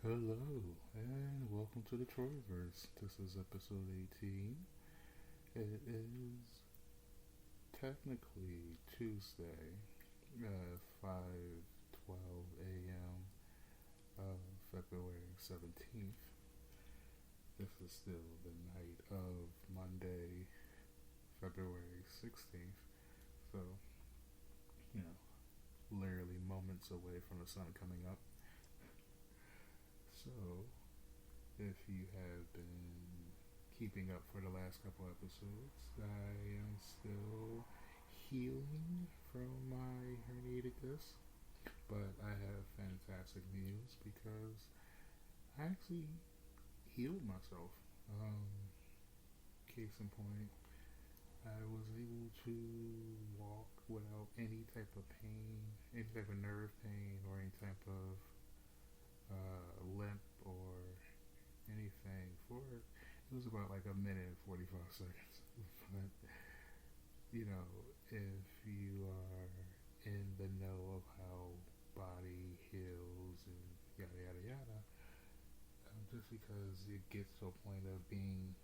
Hello, and welcome to the Troyiverse. This is episode 18. It is technically Tuesday, 5:12 a.m. of February 17th. This is still the night of Monday, February 16th. So, you know, literally moments away from the sun coming up. So, if you have been keeping up for the last couple episodes, I am still healing from my herniated disc, but I have fantastic news because I actually healed myself. Case in point, I was able to walk without any type of pain, any type of nerve pain, or any type of limp or anything for it was about like a minute and 45 seconds. But you know, if you are in the know of how body heals and yada yada yada, just because it gets to a point of being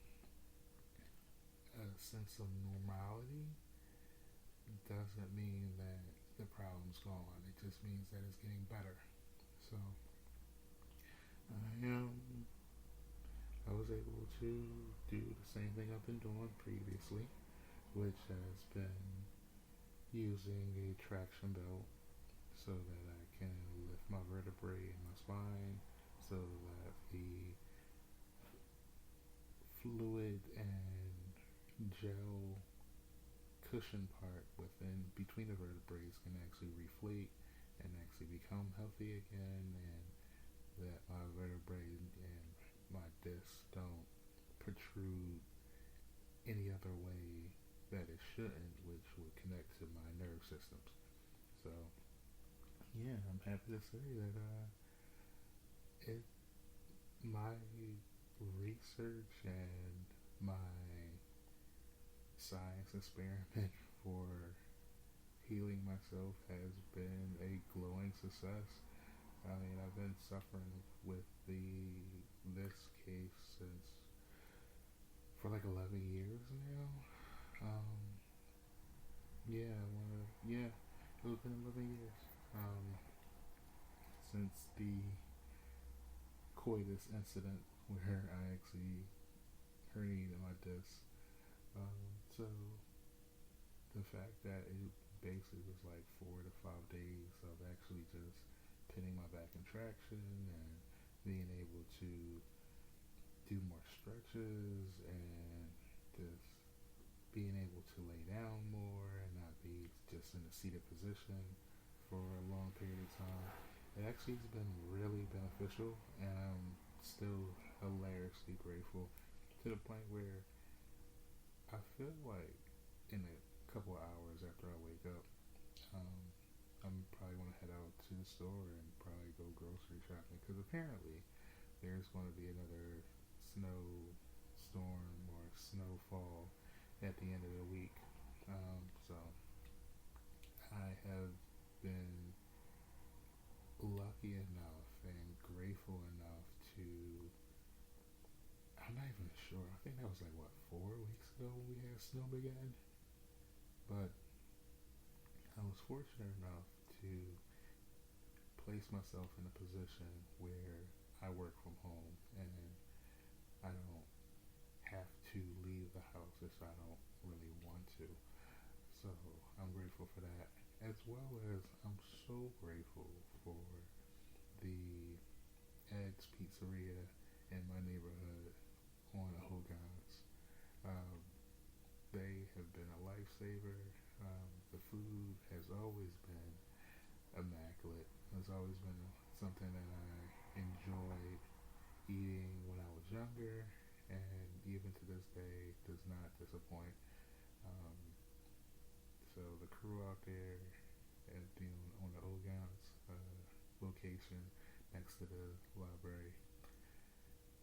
a sense of normality doesn't mean that the problem's gone. It just means that it's getting better. So I I was able to do the same thing I've been doing previously, which has been using a traction belt so that I can lift my vertebrae in my spine so that the fluid and gel cushion part within between the vertebrae can actually reflate and actually become healthy again, and that my vertebrae and my discs don't protrude any other way that it shouldn't, which would connect to my nerve systems. So yeah, I'm happy to say that it my research and my science experiment for healing myself has been a glowing success. I mean, I've been suffering with this case since for like 11 years now. Um, yeah, it's been 11 years since the coitus incident where I actually herniated my disc. So the fact that it basically was like 4 to 5 days of actually just pinning my back in traction and being able to do more stretches and just being able to lay down more and not be just in a seated position for a long period of time. It actually has been really beneficial, and I'm still hilariously grateful to the point where I feel like in a couple of hours after I wake up, um, I'm probably going to head out to the store and probably go grocery shopping because apparently there's going to be another snow storm or snowfall at the end of the week. So I have been lucky enough and grateful enough to. I'm not even sure. I think that was like what 4 weeks ago when we had snow again. But I was fortunate enough to place myself in a position where I work from home and I don't have to leave the house if I don't really want to. So I'm grateful for that, as well as I'm so grateful for the Ed's Pizzeria in my neighborhood on Hogans. Um, they have been a lifesaver. The food has always been immaculate. It's always been something that I enjoyed eating when I was younger, and even to this day does not disappoint. Um, so the crew out there at on the Ogans location next to the library,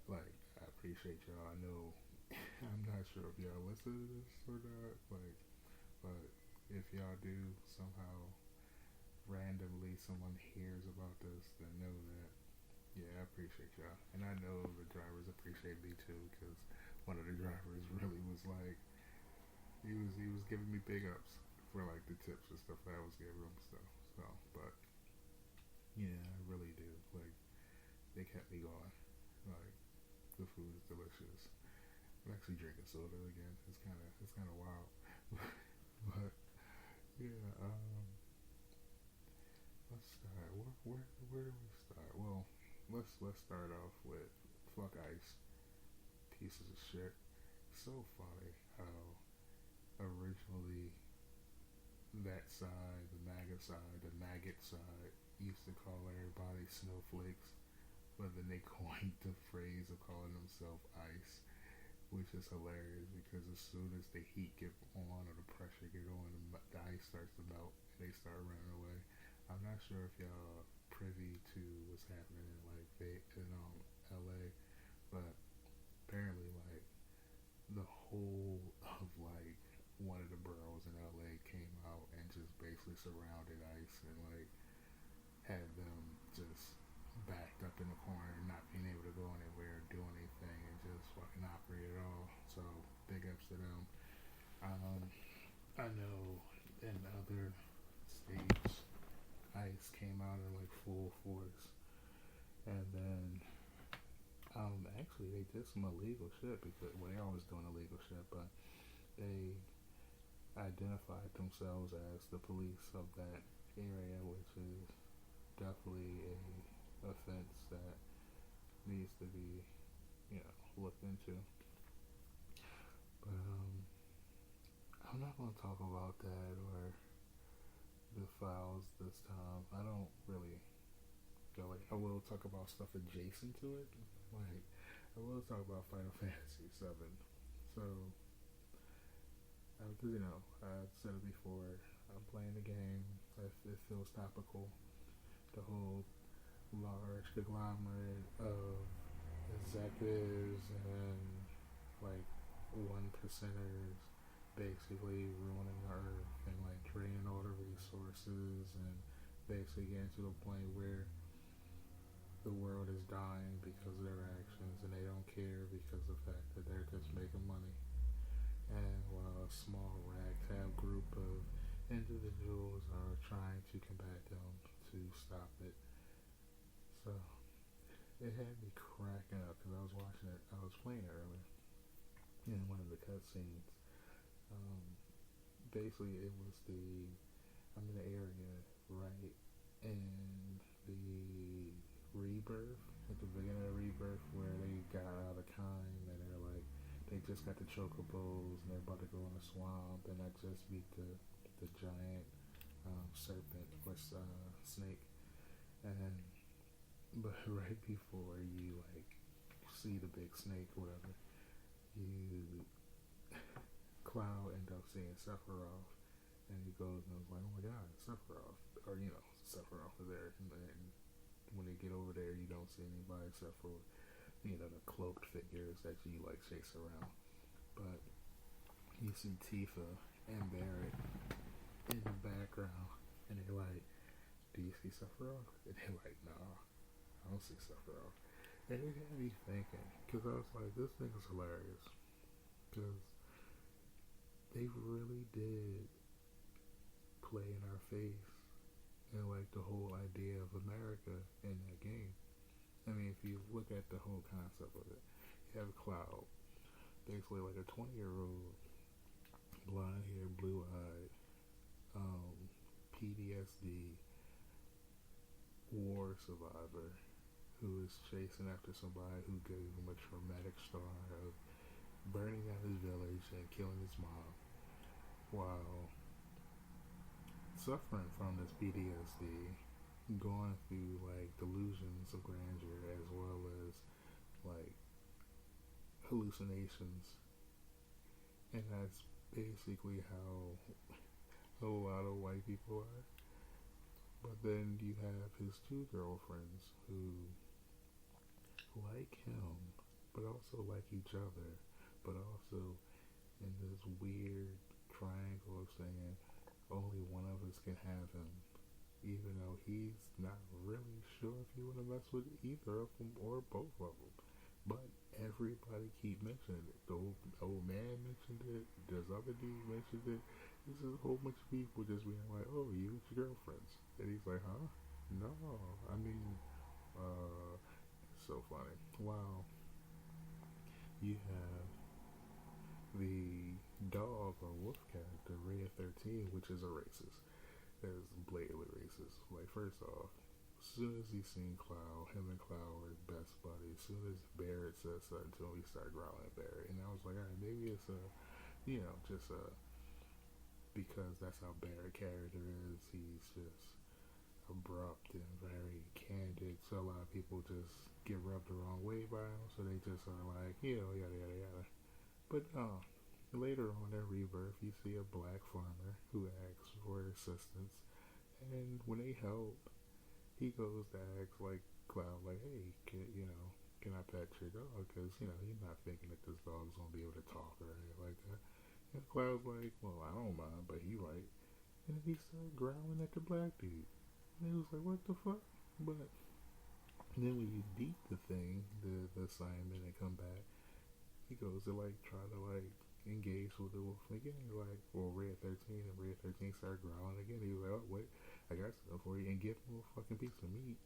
like I appreciate y'all. I know I'm not sure if y'all listen to this or not, like, but if y'all do somehow randomly someone hears about this, then know that yeah, I appreciate y'all, and I know the drivers appreciate me too, because one of the drivers really was like, he was giving me big ups for like the tips and stuff that I was giving him stuff. So, but yeah, I really do. Like, they kept me going. Like, the food is delicious. I'm actually drinking soda again. It's kind of wild, but yeah. Let's start. Where do we start? Well, let's start off with fuck ice, pieces of shit. So funny how originally that side, the MAGA side, the maggot side, used to call everybody snowflakes, but then they coined the phrase of calling themselves ice, which is hilarious because as soon as the heat get on or the pressure get on, the ice starts to melt and they start running away. I'm not sure if y'all privy to what's happening in like LA, but apparently like the whole of like one of the boroughs in LA came out and just basically surrounded ice and like had them just backed up in the corner, not being able to go anywhere, do anything, and just fucking operate at all. So big ups to them. Um, I know in other states, ice came out in like full force, and then actually they did some illegal shit because well, they always doing illegal shit, but they identified themselves as the police of that area, which is definitely a offense that needs to be, looked into. But I'm not gonna talk about that or the files this time. I don't really feel like I will talk about stuff adjacent to it. Like I will talk about Final Fantasy VII. So, because I've said it before. I'm playing the game. It feels topical. The whole large conglomerate of executives and like one percenters basically ruining the earth and like draining all the resources and basically getting to the point where the world is dying because of their actions and they don't care because of the fact that they're just making money. And while a small ragtag group of individuals are trying to combat them to stop it. So it had me cracking up because I was watching it. I was playing it earlier in one of the cutscenes. Basically, it was I'm in the area right in the rebirth at the beginning of rebirth where they got out of kind and they're like they just got the chocobos and they're about to go in the swamp and I just beat the giant serpent or snake and but right before you like see the big snake or whatever you Cloud end up seeing Sephiroth and he goes and was like, oh my god, Sephiroth or Sephiroth is there and when they get over there you don't see anybody except for the cloaked figures that you like chase around, but you see Tifa and Barrett in the background and they're like, do you see Sephiroth? And they're like, nah, I don't see Sephiroth. And it had me thinking because I was like, this thing is hilarious because they really did play in our face and like the whole idea of America in that game. I mean, if you look at the whole concept of it, you have Cloud, basically like a 20-year-old, blonde hair, blue eyed, PTSD war survivor who is chasing after somebody who gave him a traumatic start of burning down his village and killing his mom while suffering from this PTSD, going through like delusions of grandeur as well as like hallucinations. And that's basically how a lot of white people are. But then you have his two girlfriends who like him, but also like each other, but also in this weird triangle of saying only one of us can have him. even though he's not really sure if you want to mess with either of them or both of them. But everybody keep mentioning it. The old man mentioned it. This other dude mentioned it. This is a whole bunch of people just being like, "Oh, you with your girlfriends?" And he's like, "Huh? No, I mean, it's so funny." Wow, you have the dog or wolf character, Ray 13, which is a racist. That is blatantly racist. Like, first off, as soon as he seen Cloud, him and Cloud were best buddies. As soon as Barrett said something to him, he started growling at Barrett. And I was like, alright, maybe it's just because that's how Barrett character is. He's just abrupt and very candid. So a lot of people just get rubbed the wrong way by him. So they just are like, yada, yada, yada. But later on in Rebirth, you see a black farmer who asks for assistance. And when they help, he goes to ask like Cloud, like, "Hey, can I pet your dog?" Because he's not thinking that this dog's gonna be able to talk or anything like that. And Cloud's like, "Well, I don't mind, but he right." And then he started growling at the black dude, and he was like, "What the fuck?" But then when you beat the thing, the assignment, and come back, he goes to like try to like engage with the wolf again. Like, well, Red 13, and Red 13 started growling again. He was like, "Oh wait, I got something for you," and give him a fucking piece of meat.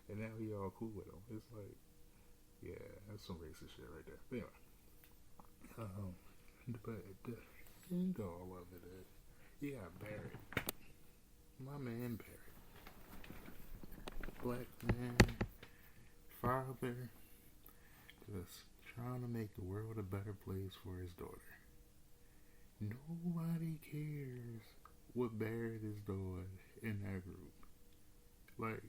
And now he all cool with him. It's like, yeah, that's some racist shit right there. But anyway, um, but the end all of it is, yeah, Barrett, my man Barrett, black man, father, just trying to make the world a better place for his daughter. Nobody cares what Barrett is doing in that group. Like,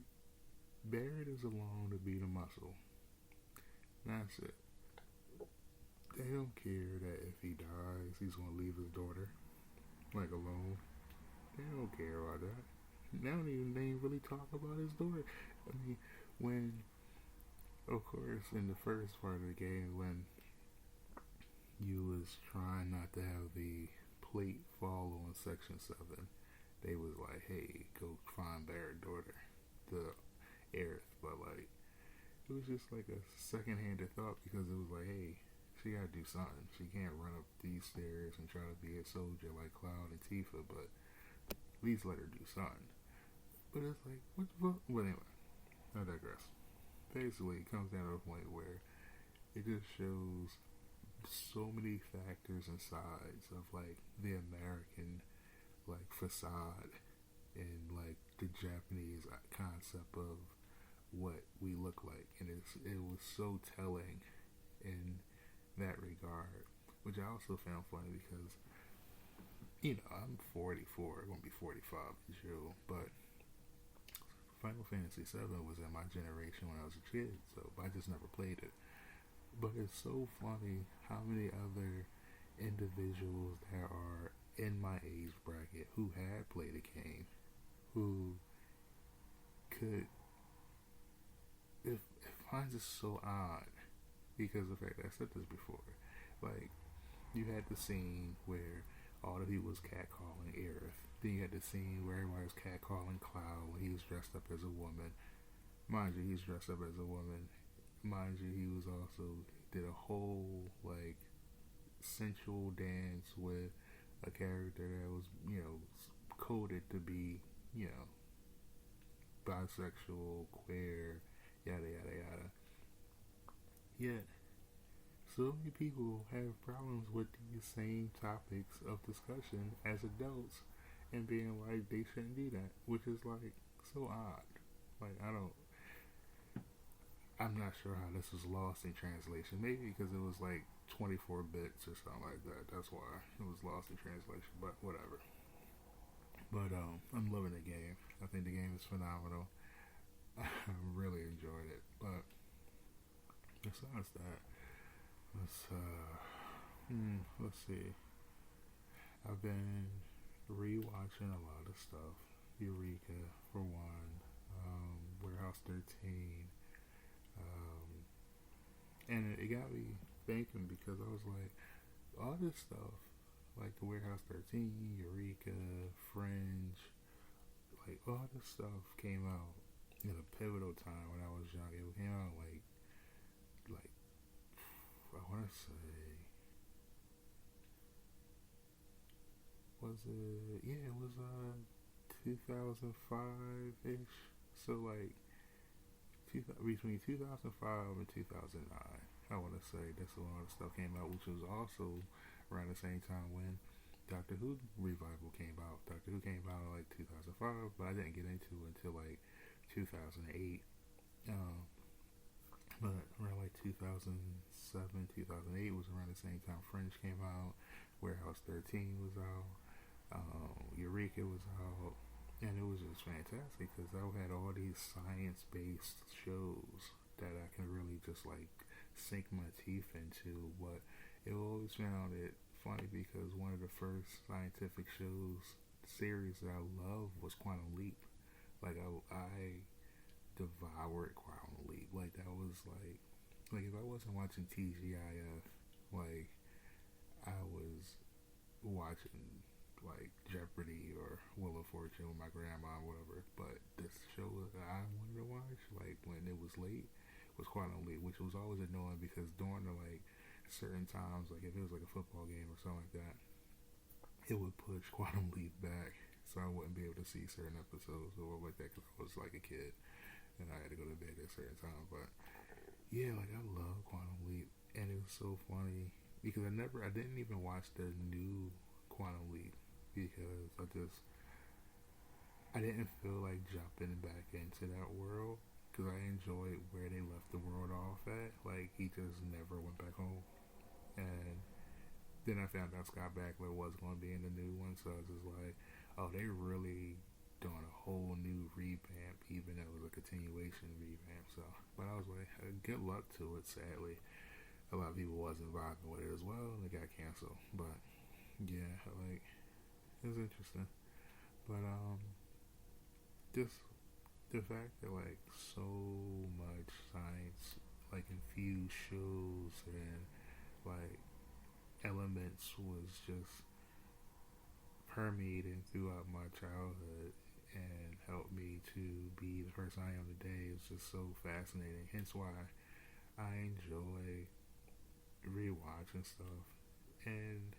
Barrett is along to be the muscle. That's it. They don't care that if he dies, he's gonna leave his daughter, like, alone. They don't care about that. Now they ain't really talk about his daughter. I mean, when, of course, in the first part of the game, when you was trying not to have the plate fall on Section 7, they was like, "Hey, go find Barrett's daughter, the heiress." But, like, it was just like a second-handed thought, because it was like, hey, she gotta do something. She can't run up these stairs and try to be a soldier like Cloud and Tifa, but at least let her do something. But it's like, what the fuck? But anyway, I digress. Basically, it comes down to a point where it just shows so many factors and sides of like the American like facade and like the Japanese concept of what we look like, and it was so telling in that regard, which I also found funny because I'm 44, gonna be 45 this year, but Final Fantasy VII was in my generation when I was a kid, so I just never played it. But it's so funny how many other individuals there are in my age bracket who had played the game, who could. It finds it so odd because of the fact that I said this before. Like, you had the scene where all the people was catcalling Aerith. Then you had the scene where everybody was catcalling Cloud when he was dressed up as a woman. Mind you, he's dressed up as a woman. Mind you, he was also did a whole like sensual dance with a character that was coded to be bisexual, queer, yada yada yada. Yet so many people have problems with these same topics of discussion as adults and being like they shouldn't do that, which is like so odd. Like, I'm not sure how this was lost in translation. Maybe because it was like 24 bits or something like that. That's why it was lost in translation. But whatever. But I'm loving the game. I think the game is phenomenal. I really enjoyed it. But besides that, let's see. I've been rewatching a lot of stuff. Eureka for one. Warehouse 13. And it got me thinking, because I was like, all this stuff, like the Warehouse 13, Eureka, Fringe, like all this stuff came out in a pivotal time when I was young. It came out like I want to say, was it? Yeah, it was 2005 ish. So like between 2005 and 2009, I want to say that's a lot of stuff came out, which was also around the same time when Doctor Who revival came out. Doctor Who came out in like 2005, but I didn't get into it until like 2008. Um, but around like 2007, 2008 was around the same time Fringe came out, Warehouse 13 was out, Eureka was out, and it was just fantastic because I had all these science-based shows that I can really just like sink my teeth into. But it always found it funny because one of the first scientific series that I loved was Quantum Leap. Like I devoured Quantum Leap. Like that was like if I wasn't watching TGIF, like I was watching like Jeopardy or Wheel of Fortune with my grandma or whatever. But this show that I wanted to watch, like when it was late, was Quantum Leap, which was always annoying because during the like certain times, like if it was like a football game or something like that, it would push Quantum Leap back, so I wouldn't be able to see certain episodes or like that because I was like a kid and I had to go to bed at a certain time. But yeah, like I love Quantum Leap, and it was so funny because I didn't even watch the new Quantum Leap because I didn't feel like jumping back into that world because I enjoyed where they left the world off at. Like he just never went back home, and then I found out Scott Bakula was going to be in the new one, so I was just like, oh, they really doing a whole new revamp, even though it was a continuation revamp. So, but I was like, good luck to it. Sadly, a lot of people wasn't vibing with it as well, and it got canceled. But yeah, like it was interesting. But just the fact that like so much science like infused shows and like elements was just permeating throughout my childhood and helped me to be the person I am today is just so fascinating. Hence why I enjoy rewatching stuff. And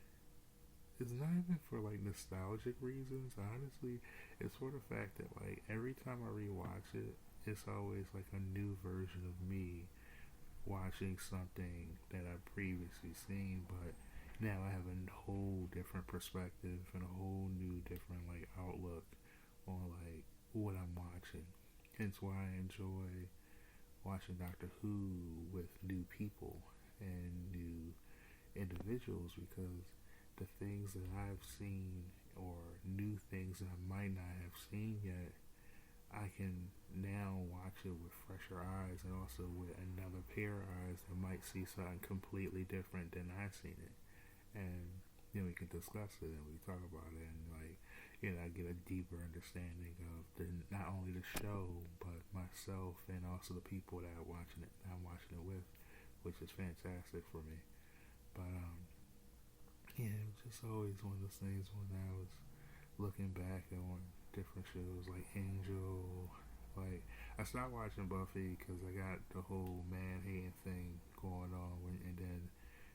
it's not even for like nostalgic reasons. Honestly, it's for the fact that like every time I rewatch it, it's always like a new version of me watching something that I've previously seen, but now I have a whole different perspective and a whole new different like outlook on like what I'm watching. Hence why I enjoy watching Doctor Who with new people and new individuals because the things that I've seen or new things that I might not have seen yet, I can now watch it with fresher eyes and also with another pair of eyes that might see something completely different than I've seen it. And then we can discuss it and we talk about it and like, I get a deeper understanding of not only the show but myself and also the people that I'm watching it with, which is fantastic for me. But yeah, it was just always one of those things when I was looking back on different shows like Angel. Like I stopped watching Buffy because I got the whole man hating thing going on, and then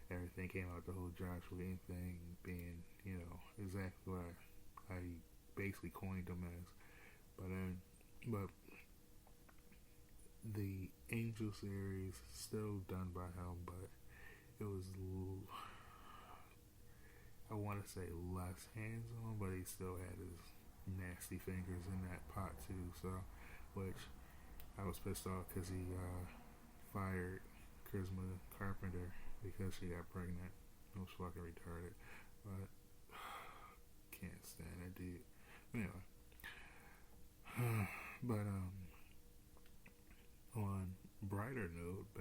everything came out, the whole Josh Whedon thing being, exactly what I basically coined him as. But the Angel series still done by him, but it was I want to say less hands on, but he still had his nasty fingers in that pot too. So, which I was pissed off because he fired Charisma Carpenter because she got pregnant. It was fucking retarded, but can't stand that dude. Anyway, but on better note,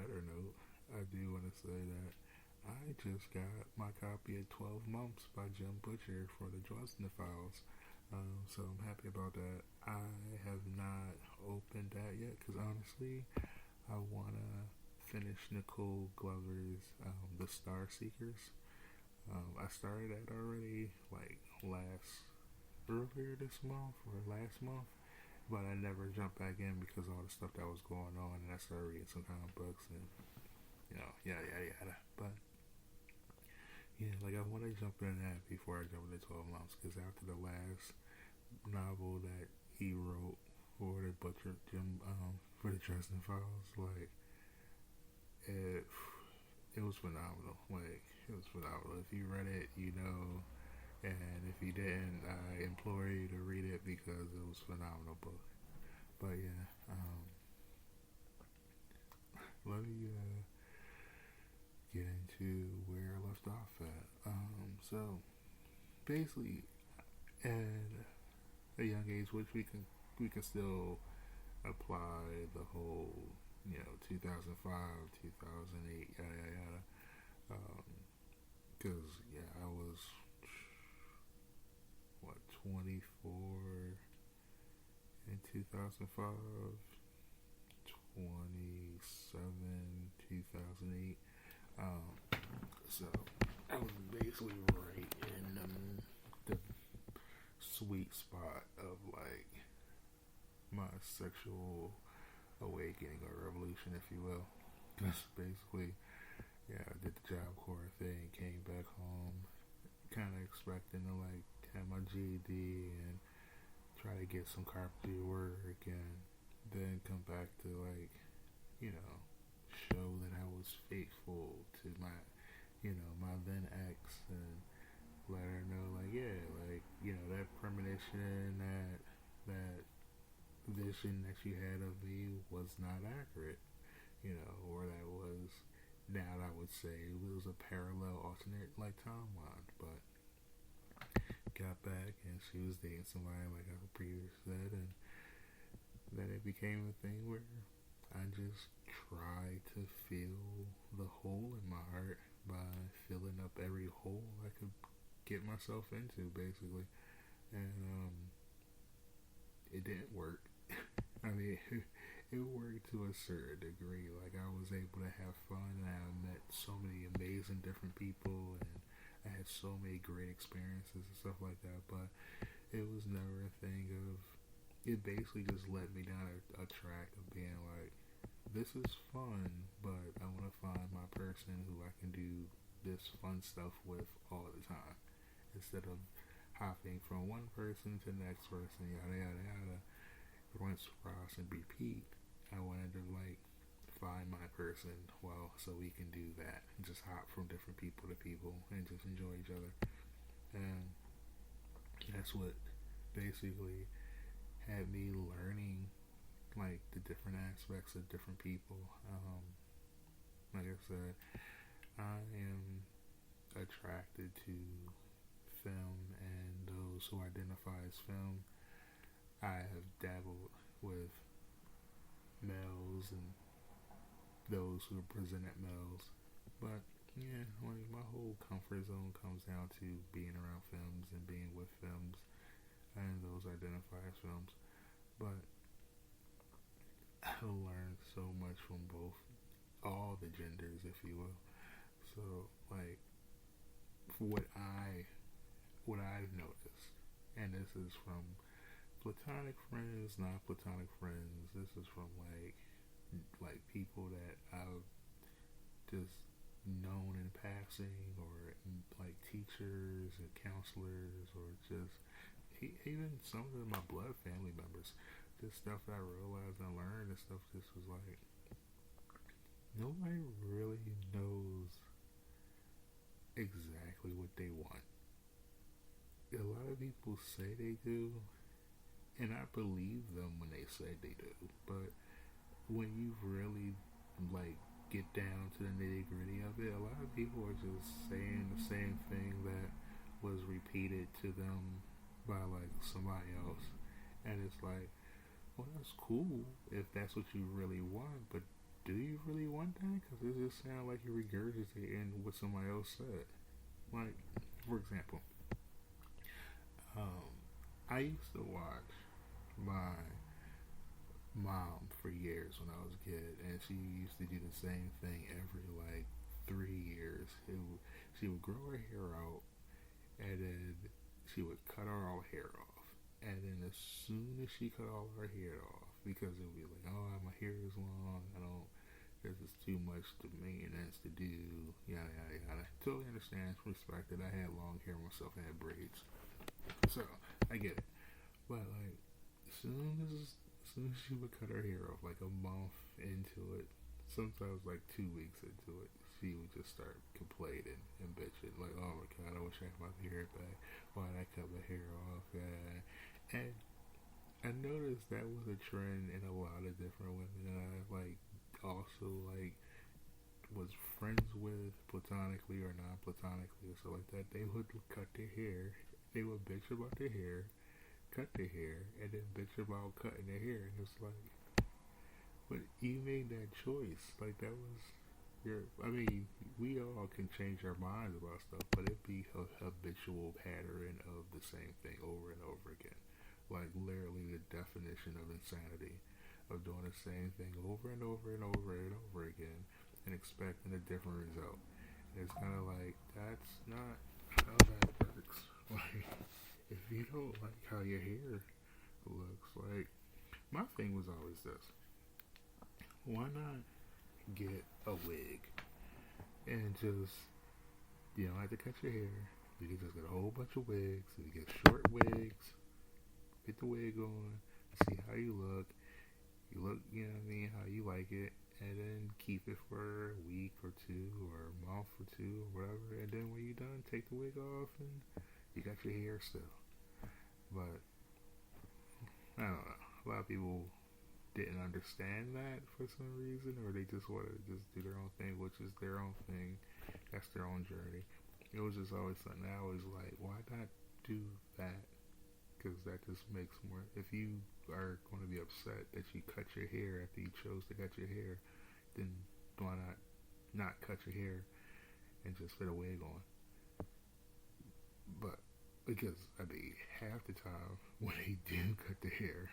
I do want to say that I just got my copy of 12 Months by Jim Butcher for the Dresden Files. So I'm happy about that. I have not opened that yet because honestly, I want to finish Nicole Glover's The Star Seekers. I started that already like earlier this month or last month, but I never jumped back in because of all the stuff that was going on, and I started reading some comic books and yada yada yada. But yeah, like I want to jump in that before I jump into 12 Months, because after the last novel that he wrote for the Butcher Jim for the Dresden Files, like it it was phenomenal. Like it was phenomenal. If you read it, you know, and if you didn't, I implore you to read it because it was a phenomenal book. But yeah, let me get into where I left off at. So basically, at a young age, which we can still apply the whole 2005, 2008, yada yada yada. Because yeah, I was what 24 in 2005, 27 2008. So I was basically right in the sweet spot of like my sexual awakening or revolution, if you will. Because basically, yeah, I did the Job Corps thing, came back home, kind of expecting to like have my GED and try to get some carpentry work, and then come back to like, you know, show that I was faithful to my then ex, and let her know like, yeah, like, that premonition, that vision that you had of me was not accurate, or that was, now I would say it was a parallel alternate like timeline. But got back and she was dating somebody like I previously said, and then it became a thing where I just tried to fill the hole in my heart by filling up every hole I could get myself into, basically. And it didn't work. I mean, it worked to a certain degree. Like, I was able to have fun, and I met so many amazing different people, and I had so many great experiences and stuff like that. But it was never a thing of, it basically just led me down a track of being like, this is fun, but I want to find my person who I can do this fun stuff with all the time, instead of hopping from one person to the next person, yada yada yada, rinse, cross, and repeat. I wanted to like find my person, well, so we can do that, just hop from different people to people and just enjoy each other. And that's what basically had me learning like the different aspects of different people. Like I said, I am attracted to film and those who identify as film. I have dabbled with males and those who are presented males, but yeah, like my whole comfort zone comes down to being around films and being with films and those identify as films. But I learned so much from both, all the genders, if you will. So like what I've noticed, and this is from platonic friends, not platonic friends. This is from like people that I've just known in passing, or like teachers and counselors, or just even some of my blood family members. Just stuff that I realized and learned, and stuff just was like, nobody really knows exactly what they want. A lot of people say they do, and I believe them when they say they do, but when you really like get down to the nitty gritty of it, a lot of people are just saying the same thing that was repeated to them by like somebody else, and it's like, well, that's cool if that's what you really want, but do you really want that? Because it just sounds like you're regurgitating what somebody else said. Like, for example, I used to watch my mom for years when I was a kid, and she used to do the same thing every like 3 years. She would grow her hair out, and then she would cut her all hair off, And then as soon as she cut all her hair off, because it would be like, oh, my hair is long, I don't, this is too much to maintenance to do, yada yada yada. Totally understand, respect it. I had long hair myself, I had braids, so I get it. But like, as soon as she would cut her hair off, like a month into it, sometimes like 2 weeks into it, she would just start complaining and bitching, like, oh my god, I wish I had my hair back. Why did I cut my hair off? And I noticed that was a trend in a lot of different women that I like also like was friends with platonically or non-platonically or so like that. They would cut their hair, they would bitch about their hair, cut their hair, and then bitch about cutting their hair. And it's like, but you made that choice. Like that was your. I mean, we all can change our minds about stuff, but it'd be a habitual pattern of the same thing over and over again. Like literally the definition of insanity, of doing the same thing over and over and over and over again, and expecting a different result. And it's kind of like that's not how that works. Like if you don't like how your hair looks, like my thing was always this: why not get a wig and just you don't have to cut your hair. You can just get a whole bunch of wigs. You get short wigs, get the wig on, see how you look. You look, you know what I mean, how you like it, and then keep it for a week or two, or a month or two, or whatever. And then when you're done, take the wig off, and you got your hair still. But I don't know. A lot of people didn't understand that for some reason, or they just wanted to just do their own thing, which is their own thing. That's their own journey. It was just always something I always like, why not do that? Because that just makes more. If you are going to be upset that you cut your hair after you chose to cut your hair, then why not cut your hair and just put a wig on? But because I mean, half the time when they do cut the hair,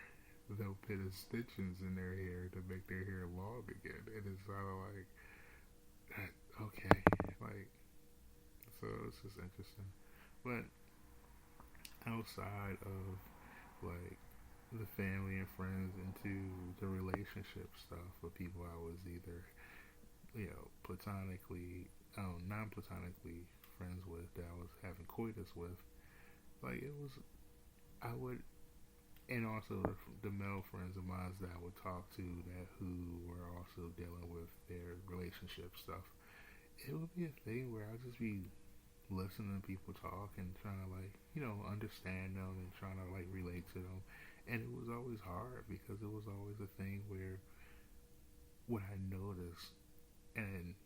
they'll put extensions in their hair to make their hair long again, and it's sort of like, okay, like, so it's just interesting. But outside of like the family and friends into the relationship stuff with people I was either, platonically, non-platonically friends with, that I was having coitus with, like it was, I would, and also the male friends of mine that I would talk to that who were also dealing with their relationship stuff, it would be a thing where I'd just be listening to people talk and trying to like, understand them and trying to like relate to them. And it was always hard because it was always a thing where what I noticed, and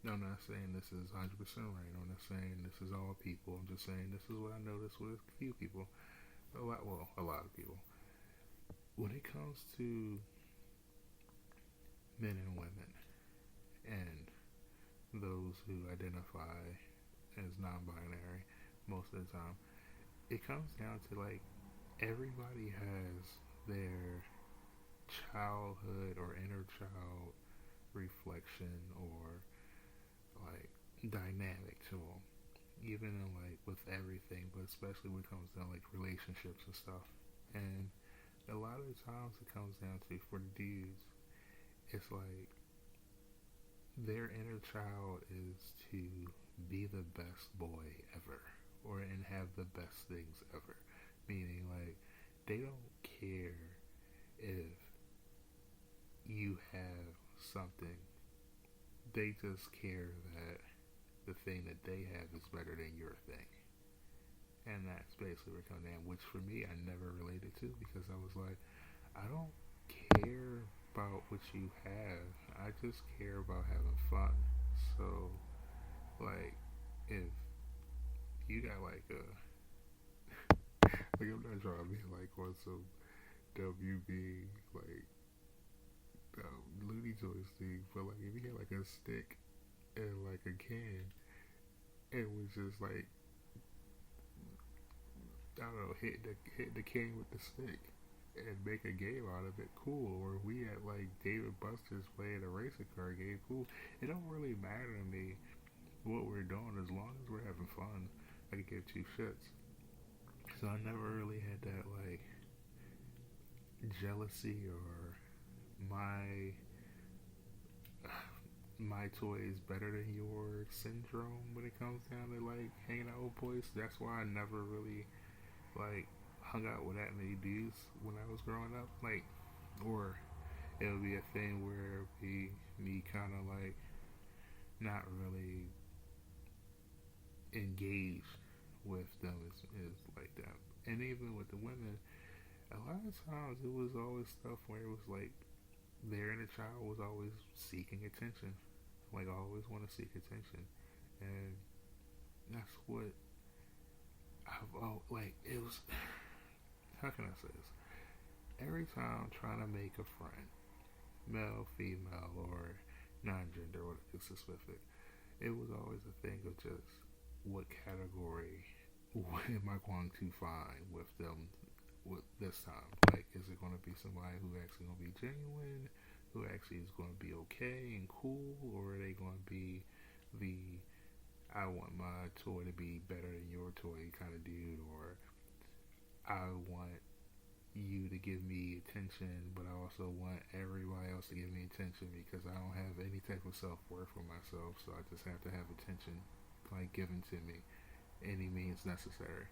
I'm not saying this is 100% right, I'm not saying this is all people, I'm just saying this is what I noticed with a few people, a lot of people. When it comes to men and women and those who identify as non-binary most of the time, it comes down to like everybody has their childhood or inner child reflection or like dynamic to them, even in like with everything, but especially when it comes down like relationships and stuff. And a lot of the times it comes down to, for the dudes, it's like their inner child is to be the best boy ever, or and have the best things ever. Meaning, like, they don't care if you have something. They just care that the thing that they have is better than your thing. And that's basically where it comes down, which for me, I never related to, because I was like, I don't care about what you have. I just care about having fun. So, like, if you got like a, like, I'm not trying to be like on some WB, like, Looney Tunes thing, but like, if you had like a stick and like a can, and was just like, I don't know, hit the can with the stick and make a game out of it, cool. Or we had like David Buster's playing a racing car game, cool. It don't really matter to me what we're doing as long as we're having fun. I could give two shits. So I never really had that like jealousy or my my toy is better than yours syndrome when it comes down to like hanging out with boys. That's why I never really like hung out with that many dudes when I was growing up. Like, or it would be a thing where it would be me kind of like not really engaged with them is like that. And even with the women, a lot of times it was always stuff where it was like their inner child was always seeking attention. Like I always want to seek attention. And that's what like it was. How can I say this? Every time I'm trying to make a friend, male, female, or non-gender, or specific, it was always a thing of just what category am I going to find with them with this time? Like, is it going to be somebody who actually going to be genuine, who actually is going to be okay and cool, or are they going to be the I want my toy to be better than your toy kind of dude, or I want you to give me attention, but I also want everybody else to give me attention because I don't have any type of self-worth for myself, so I just have to have attention like given to me any means necessary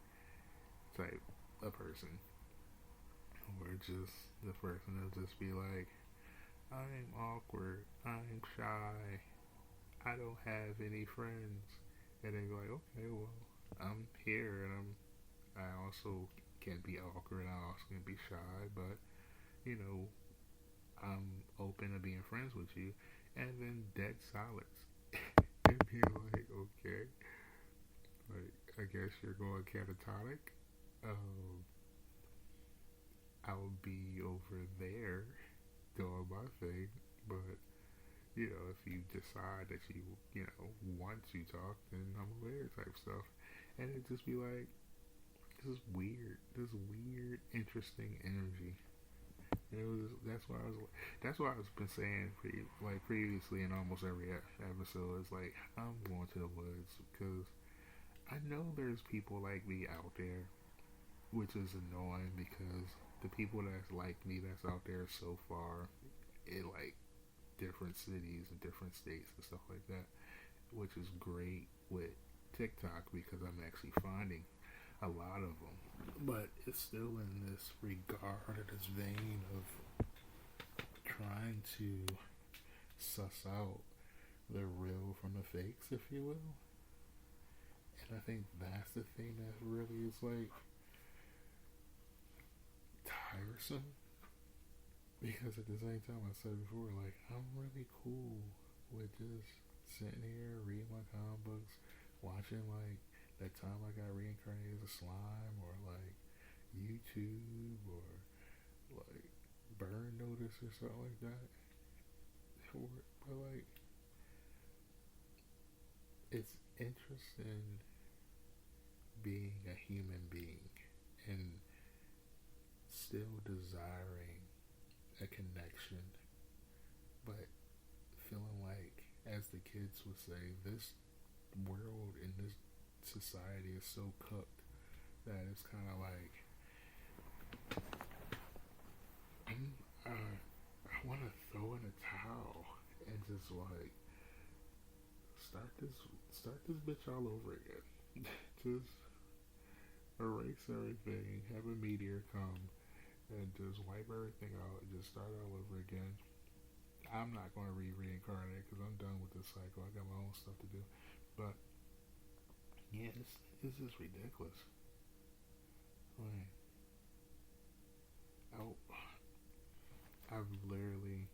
type a person. Or just the person will just be like, I'm awkward, I'm shy, I don't have any friends, and then you're like, okay, well, I'm here and I also can be awkward, I also can be shy, but you know, I'm open to being friends with you, and then dead silence. And you're like, okay, like I guess you're going catatonic. Um, I'll be over there doing my thing, but you know, if you decide that you know want to talk, then I'm over there type stuff, and it just be like this weird, interesting energy. And it was that's why I've been saying like previously in almost every episode is like I'm going to the woods because I know there's people like me out there, which is annoying because the people that's like me that's out there so far in like different cities and different states and stuff like that, which is great with TikTok because I'm actually finding a lot of them. But it's still in this regard, or this vein of trying to suss out the real from the fakes, if you will. And I think that's the thing that really is like tiresome. Because at the same time, I said before, like, I'm really cool with just sitting here, reading my comic books, watching, like, that time I got reincarnated as a slime, or, like, YouTube, or, like, Burn Notice, or something like that. But, like, it's interesting being a human being and still desiring a connection, but feeling like, as the kids would say, this world and this society is so cooked that it's kind of like I want to throw in a towel and just like start this bitch all over again. Just erase everything, have a meteor come and just wipe everything out and just start all over again. I'm not going to reincarnate because I'm done with this cycle. I got my own stuff to do. But yeah, it's just ridiculous. Like, I've literally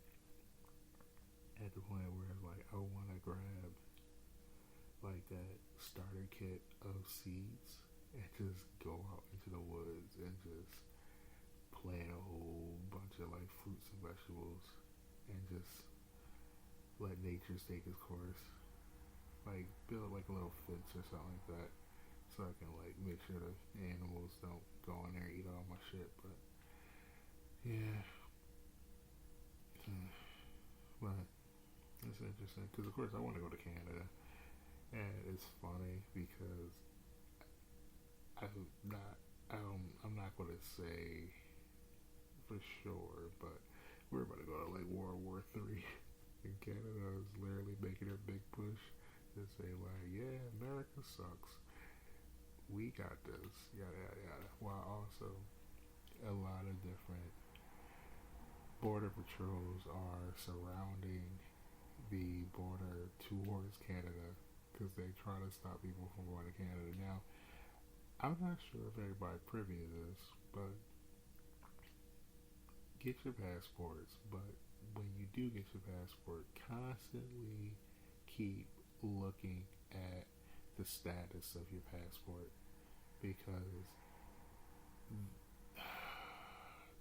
at the point where it's like I want to grab like that starter kit of seeds and just go out into the woods and just plant a whole bunch of like fruits and vegetables and just let nature take its course. Like build like a little fence or something like that, so I can like make sure the animals don't go in there and eat all my shit. But yeah, but it's interesting because of course I want to go to Canada, and it's funny because I've not I'm not gonna say for sure, but we're about to go to like World War III. And Canada is literally making a big push to say like, yeah, America sucks. We got this, yada yada yada. While also a lot of different border patrols are surrounding the border towards Canada because they try to stop people from going to Canada. Now, I'm not sure if everybody privy to this, but get your passports. But when you do get your passport, constantly keep looking at the status of your passport because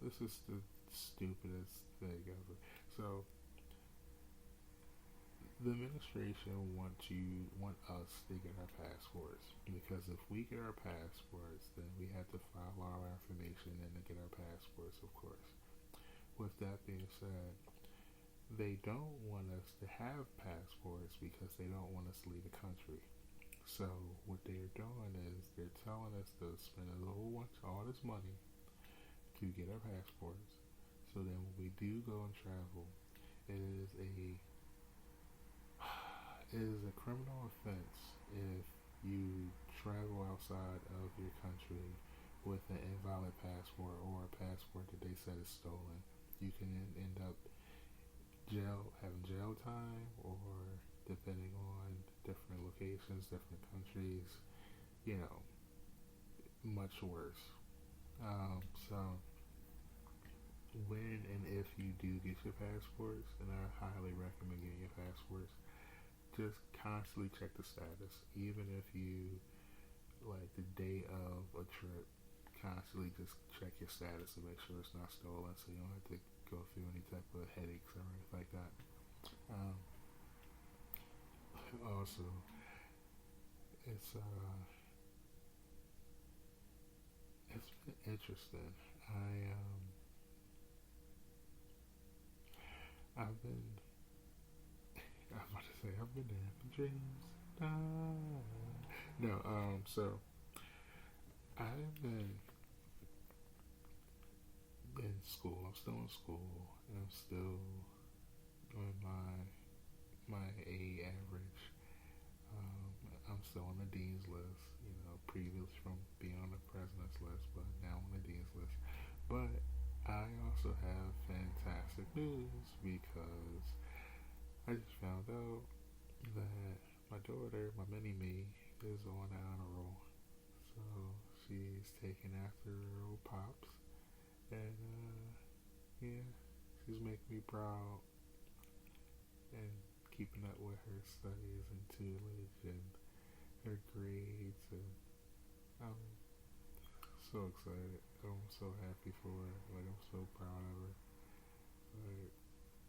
this is the stupidest thing ever. So the administration want us to get our passports because if we get our passports, then we have to file all our information in to get our passports, of course. With that being said, they don't want us to have passports because they don't want us to leave the country. So what they're doing is they're telling us to spend a whole bunch, all this money to get our passports. So then when we do go and travel, it is a criminal offense if you travel outside of your country with an invalid passport or a passport that they said is stolen. You can end up having jail time, or depending on different locations, different countries, you know, much worse. So when and if you do get your passports, and I highly recommend getting your passports, just constantly check the status. Even if you, like the day of a trip, constantly just check your status to make sure it's not stolen so you don't have to go through any type of headaches or anything like that. Also, it's been interesting. I've been I was about to say I've been having dreams. No, so I've been in school. I'm still in school, and I'm still on my A average. I'm still on the dean's list. You know, previous from being on the president's list, but now on the dean's list. But I also have fantastic news because I just found out that my daughter, my mini me, is on the honor roll. So she's taking after her old pops, and yeah, she's making me proud and keeping up with her studies and tutelage and her grades, and I'm so excited. I'm so happy for her. Like, I'm so proud of her. Like,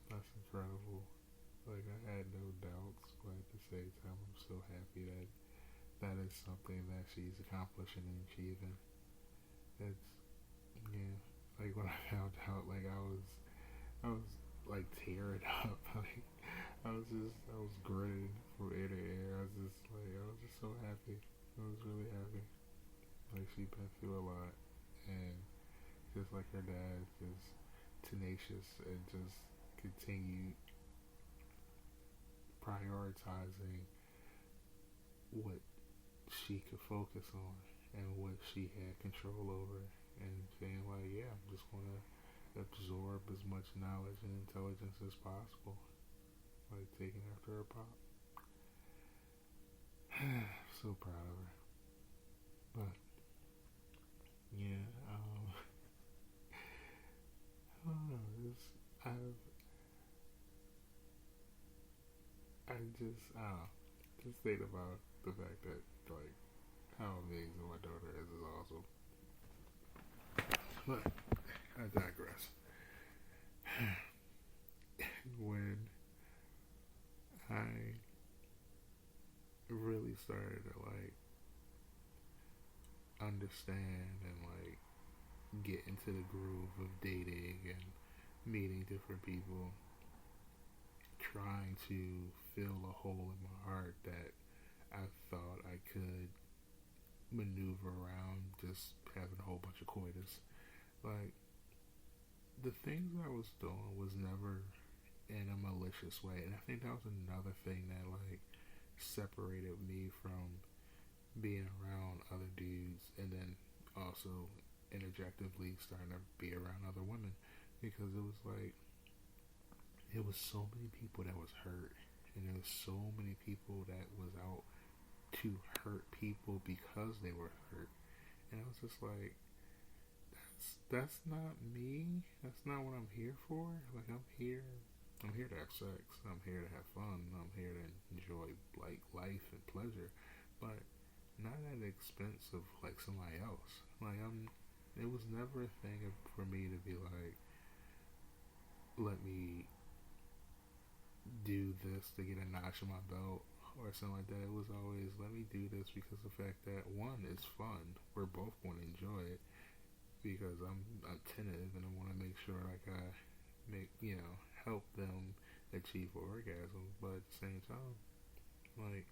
that's incredible. Like, I had no doubts, but at the same time, I'm so happy that that is something that she's accomplishing and achieving. It's, yeah, like when I found out, like I was like tearing up. Like, I was grinning from ear to ear. I was just so happy. I was really happy. Like, she'd been through a lot, and just like her dad, just tenacious and just continued prioritizing what she could focus on and what she had control over, and saying like, yeah, I'm just gonna absorb as much knowledge and intelligence as possible, like taking after her pop. So proud of her. But yeah, I don't know. I've I just I don't know. Just think about the fact that like how amazing my daughter is awesome. But I digress. When I really started to like understand and like get into the groove of dating and meeting different people, trying to fill a hole in my heart that I thought I could maneuver around just having a whole bunch of coitus. Like, the things I was doing was never in a malicious way, and I think that was another thing that like separated me from being around other dudes, and then also interjectively starting to be around other women, because it was like it was so many people that was hurt, and there was so many people that was out to hurt people because they were hurt, and I was just like, that's not me. That's not what I'm here for. Like, I'm here to have sex. I'm here to have fun. I'm here to enjoy like life and pleasure, but not at the expense of like somebody else. Like, it was never a thing for me to be like, let me do this to get a notch on my belt or something like that. It was always, let me do this because the fact that one, it's fun. We're both going to enjoy it because I'm attentive and I want to make sure like I make, help them achieve orgasm. But at the same time, like,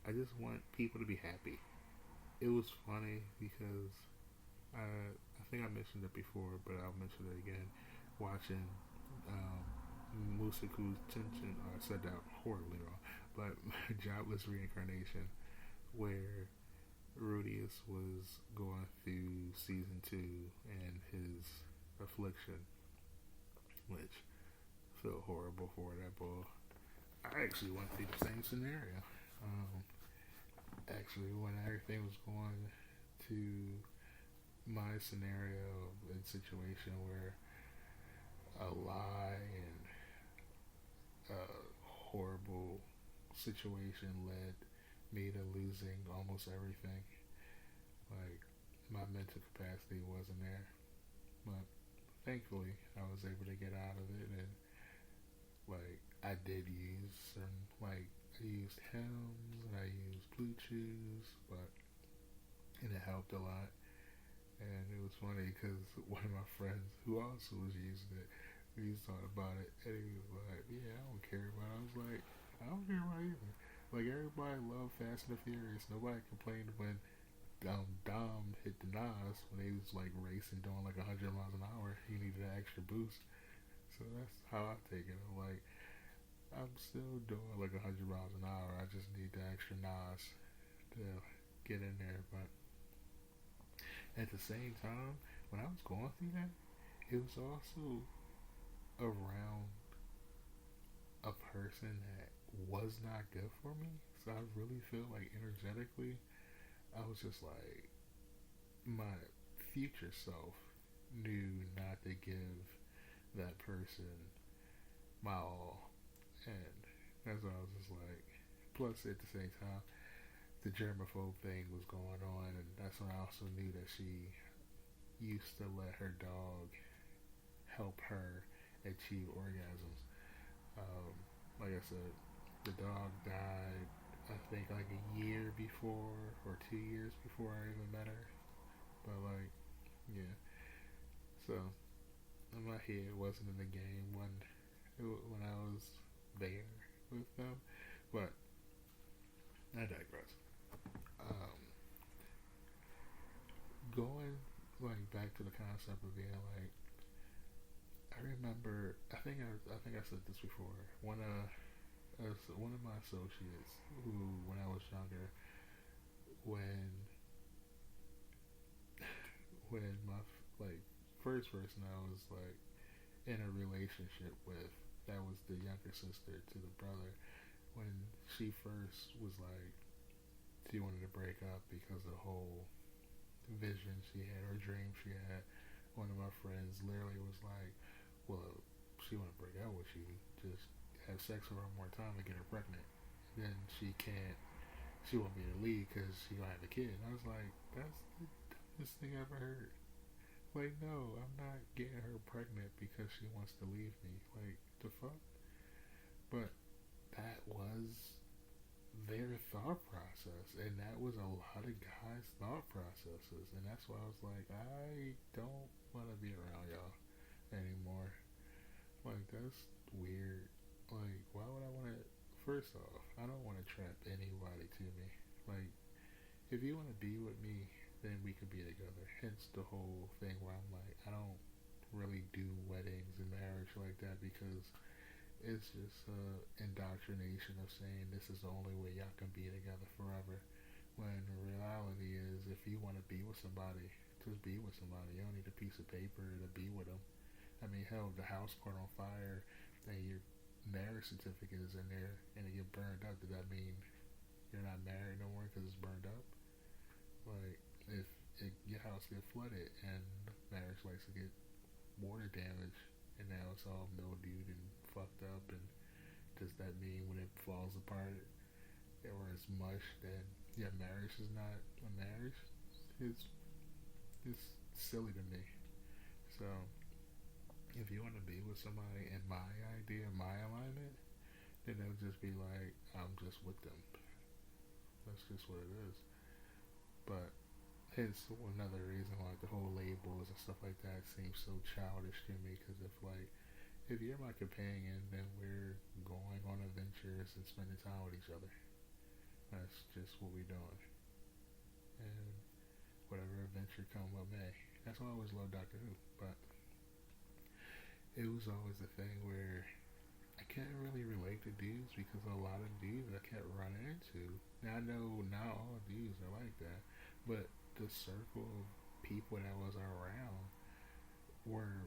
I just want people to be happy. It was funny because I think I mentioned it before, but I'll mention it again. Watching Musaku's Tension, I said that horribly wrong, but Jobless Reincarnation, where Rudius was going through season 2 and his affliction, which I feel horrible for that boy. I actually went through the same scenario. Actually, when everything was going to my scenario and situation where a lie and a horrible situation led me to losing almost everything. Like, my mental capacity wasn't there, but thankfully I was able to get out of it, and like, I did use some, like, I used Hems and I used Blue Chews, and it helped a lot. And it was funny because one of my friends who also was using it, we thought about it, and he was like, yeah, I don't care about it. I was like, I don't care about it either. Like, everybody loved Fast and the Furious. Nobody complained when Dom hit the Nas when they was like racing doing like 100 miles an hour. He needed an extra boost. So that's how I take it. I'm like, I'm still doing like 100 miles an hour. I just need the extra Nas to get in there. But at the same time, when I was going through that, it was also around a person that was not good for me. So I really feel like energetically, I was just like, my future self knew not to give that person my all. And that's why I was just like, plus at the same time, the germaphobe thing was going on, and that's when I also knew that she used to let her dog help her achieve orgasms. Like I said, the dog died, I think, like a year before or 2 years before I even met her. But like, yeah. So in my head, wasn't in the game when I was there with them. But I digress. Going like back to the concept of being like, I remember, I think I said this before. One of my associates, who when I was younger, when my like first person I was like in a relationship with, that was the younger sister to the brother. When she first was like, she wanted to break up because of the whole vision she had or dream she had. One of my friends literally was like, well, she want to break up with you, just have sex with her one more time and get her pregnant. Then she want me to leave because she gonna have a kid. And I was like, that's the dumbest thing I ever heard. Like, no, I'm not getting her pregnant because she wants to leave me. Like, the fuck? But that was their thought process, and that was a lot of guys' thought processes, and that's why I was like, I don't want to be around y'all anymore. Like, that's weird. Like, why would I want to? First off, I don't want to trap anybody to me. Like, if you want to be with me, then we could be together. Hence the whole thing where I'm like, I don't really do weddings and marriage like that because it's just indoctrination of saying this is the only way y'all can be together forever. When the reality is, if you want to be with somebody, just be with somebody. You don't need a piece of paper to be with them. I mean, hell, if the house caught on fire and your marriage certificate is in there and it get burned up, does that mean you're not married no more because it's burned up? Like, if your house get flooded and marriage likes to get water damage and now it's all mildewed and fucked up, and does that mean when it falls apart or it's mush, then yeah, marriage is not a marriage? It's it's silly to me. So if you want to be with somebody in my idea, my alignment, then it'll just be like I'm just with them. That's just what it is. But it's another reason why the whole labels and stuff like that seems so childish to me. Because if you're my companion, then we're going on adventures and spending time with each other. That's just what we're doing. And whatever adventure come what may. That's why I always loved Doctor Who. But it was always a thing where I can't really relate to dudes because a lot of dudes I kept running into. Now I know not all dudes are like that, but the circle of people that was around were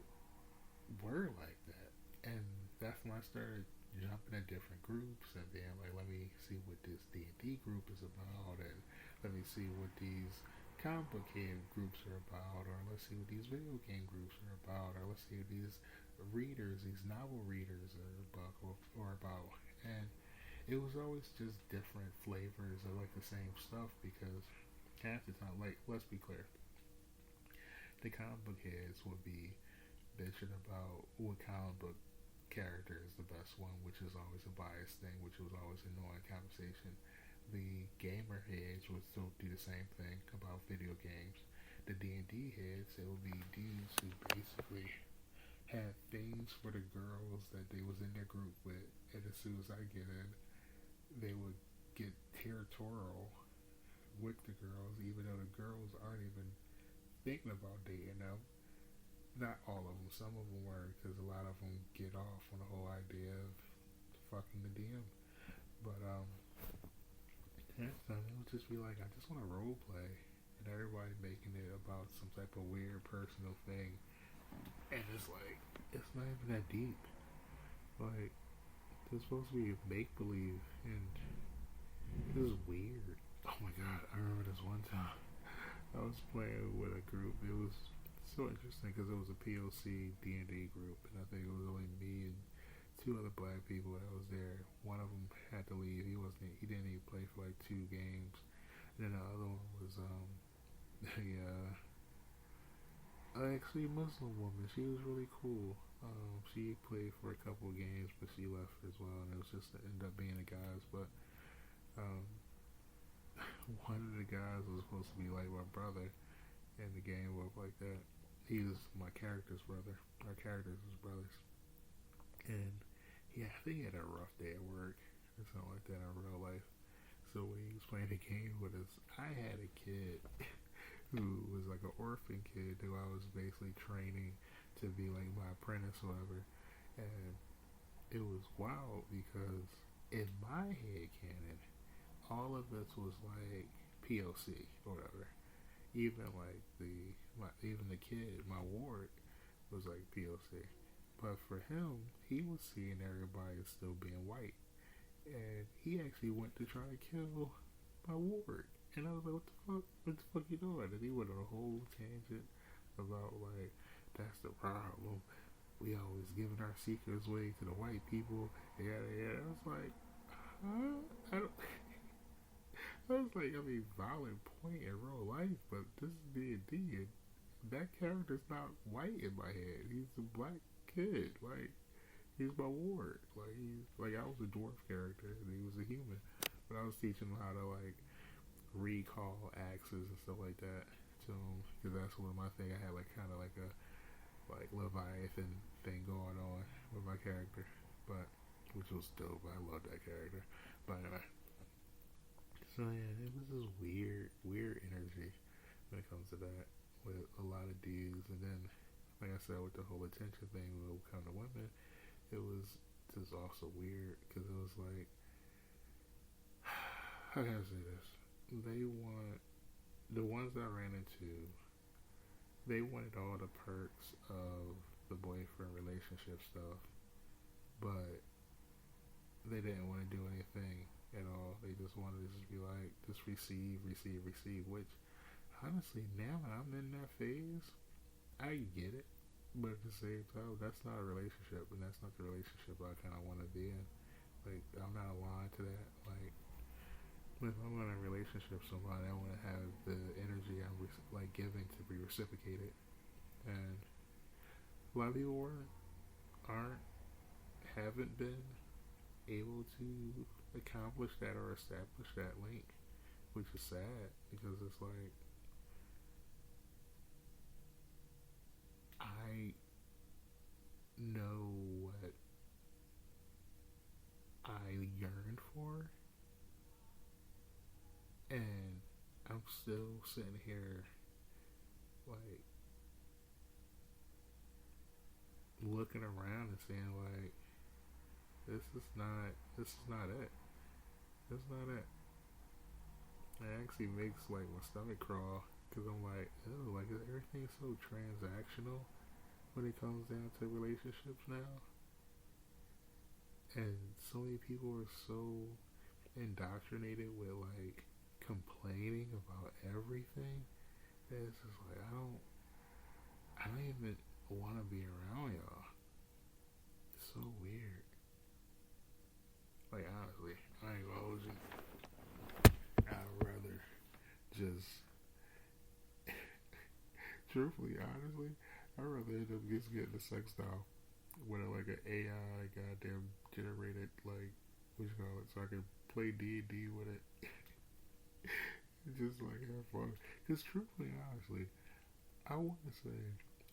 like that. And that's when I started jumping in different groups and being like, let me see what this D&D group is about, and let me see what these comic book head groups are about, or let's see what these video game groups are about, or let's see what these readers, these novel readers are about. And it was always just different flavors of like the same stuff because half the time, like, let's be clear, the comic book heads would be bitching about what comic book character is the best one, which is always a biased thing, which was always an annoying conversation. The gamer heads would still do the same thing about video games. The D&D heads, it would be dudes who basically had things for the girls that they was in their group with, and as soon as I get in, they would get territorial with the girls, even though the girls aren't even thinking about dating them. Not all of them. Some of them were, because a lot of them get off on the whole idea of fucking the DM. But next time it would just be like, I just want to role play, and everybody making it about some type of weird personal thing, and it's like it's not even that deep. Like, it's supposed to be make believe, and this is weird. Oh my god, I remember this one time I was playing with a group. It was so interesting because it was a POC D&D group, and I think it was only me and two other black people that was there. One of them had to leave. He didn't even play for like 2 games. And then the other one was actually a Muslim woman. She was really cool. She played for a couple of games, but she left as well, and it was just ended up being the guys. But one of the guys was supposed to be like my brother, and the game was like that. He was my character's brother. Our characters was brothers. And yeah, I think he had a rough day at work or something like that in real life. So when he was playing the game with us, I had a kid who was like an orphan kid who I was basically training to be like my apprentice or whatever. And it was wild because in my head canon, all of this was like POC or whatever. Even like even the kid, my ward, was like POC. But for him, he was seeing everybody as still being white, and he actually went to try to kill my ward. And I was like, what the fuck you doing? And he went on a whole tangent about like, that's the problem. We always giving our secrets away to the white people. Yeah. I was like, huh? I was like, I mean, valid point in real life, but this is D&D, and that character's not white in my head. He's a black kid. Like, he's my ward. Like I was a dwarf character, and he was a human. But I was teaching him how to, like, recall axes and stuff like that to him, because that's one of my thing. I had, like, kind of like a, like, Leviathan thing going on with my character, but, which was dope. I love that character. But anyway. So yeah, it was this weird energy when it comes to that with a lot of dudes, and then like I said, with the whole attention thing when it come to women, it was just also weird because it was like, how can I say this? They want the ones that I ran into. They wanted all the perks of the boyfriend relationship stuff, but they didn't want to do anything at all. They just wanted to just be like, just receive, receive, receive. Which, honestly, now that I'm in that phase, I get it. But at the same time, that's not a relationship, and that's not the relationship I kind of want to be in. Like, I'm not aligned to that. Like, if I'm in a relationship with somebody, I want to have the energy I'm like giving to be reciprocated. And a lot of people aren't, haven't been able to accomplish that or establish that link, which is sad because it's like I know what I yearn for, and I'm still sitting here like looking around and saying like this is not it. This is not it. It actually makes like my stomach crawl because I'm like, oh, like everything's so transactional when it comes down to relationships now, and so many people are so indoctrinated with like complaining about everything that it's just like I don't even want to be around y'all. It's so weird. Like honestly, I ain't gonna hold you. I'd rather just truthfully, honestly, I'd rather end up just getting a sex doll with like an AI goddamn generated like what you call it, so I can play D&D with it. Just like have fun. Because truthfully, honestly, I want to say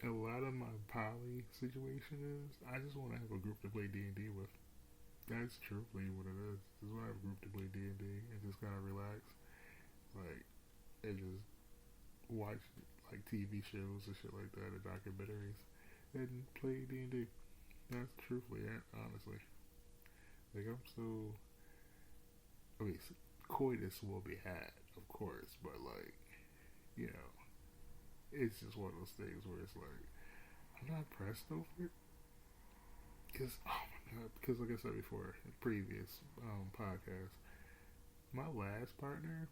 a lot of my poly situation is I just want to have a group to play D&D with. That's truthfully what it is. Just want to have a group to play D&D and just kind of relax, like, and just watch like TV shows and shit like that, or documentaries, and play D&D. That's truthfully it, honestly. Like I'm so. I mean, coitus will be had, of course, but like, you know, it's just one of those things where it's like I'm not pressed over it. Because, oh my god, because like I said before in previous podcast, my last partner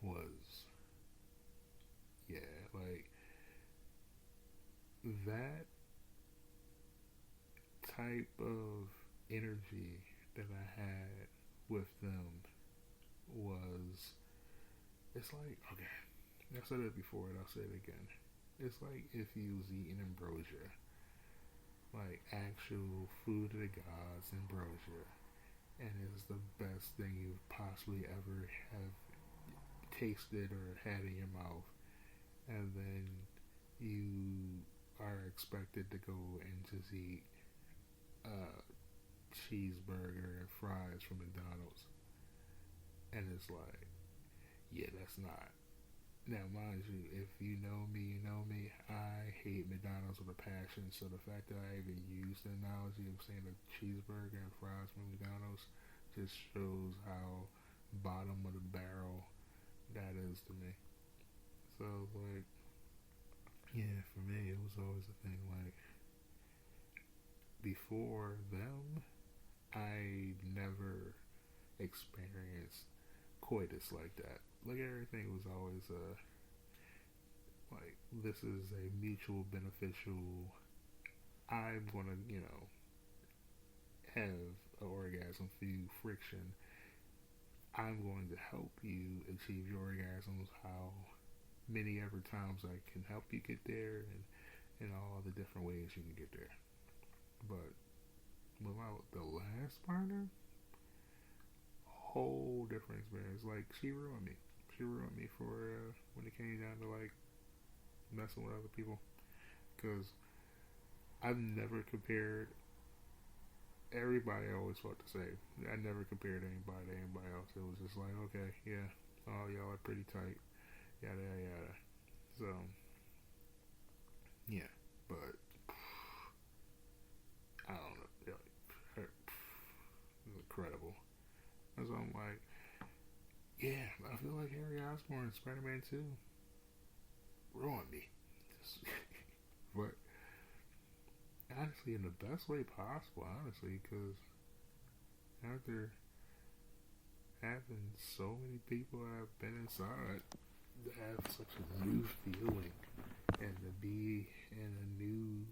was, yeah, like, that type of energy that I had with them was, it's like, okay, I said it before and I'll say it again. It's like if you was eating ambrosia, like actual food of the gods ambrosia, and it's the best thing you've possibly ever have tasted or had in your mouth, and then you are expected to go and just eat a cheeseburger and fries from McDonald's, and it's like, yeah, that's not. Now, mind you, if you know me, you know me. I hate McDonald's with a passion. So the fact that I even used the analogy of saying a cheeseburger and fries from McDonald's just shows how bottom of the barrel that is to me. So like, yeah, for me, it was always a thing. Like before them, I never experienced coitus like that. Like everything was always like this is a mutual beneficial. I'm gonna have an orgasm through friction. I'm going to help you achieve your orgasms. How many ever times I can help you get there, and all the different ways you can get there. But without the last partner, whole different experience. Like she ruined me. She ruined me for when it came down to like messing with other people. Because I've never compared everybody always felt the same. I never compared anybody to anybody else. It was just like, okay, yeah, all y'all are pretty tight, yada yada yada. So yeah, but I don't know. It's incredible. And so I'm like, yeah, I feel like Harry Osborn, Spider-Man 2, ruined me. But honestly, in the best way possible, honestly, because after having so many people that have been inside to have such a new feeling and to be in a new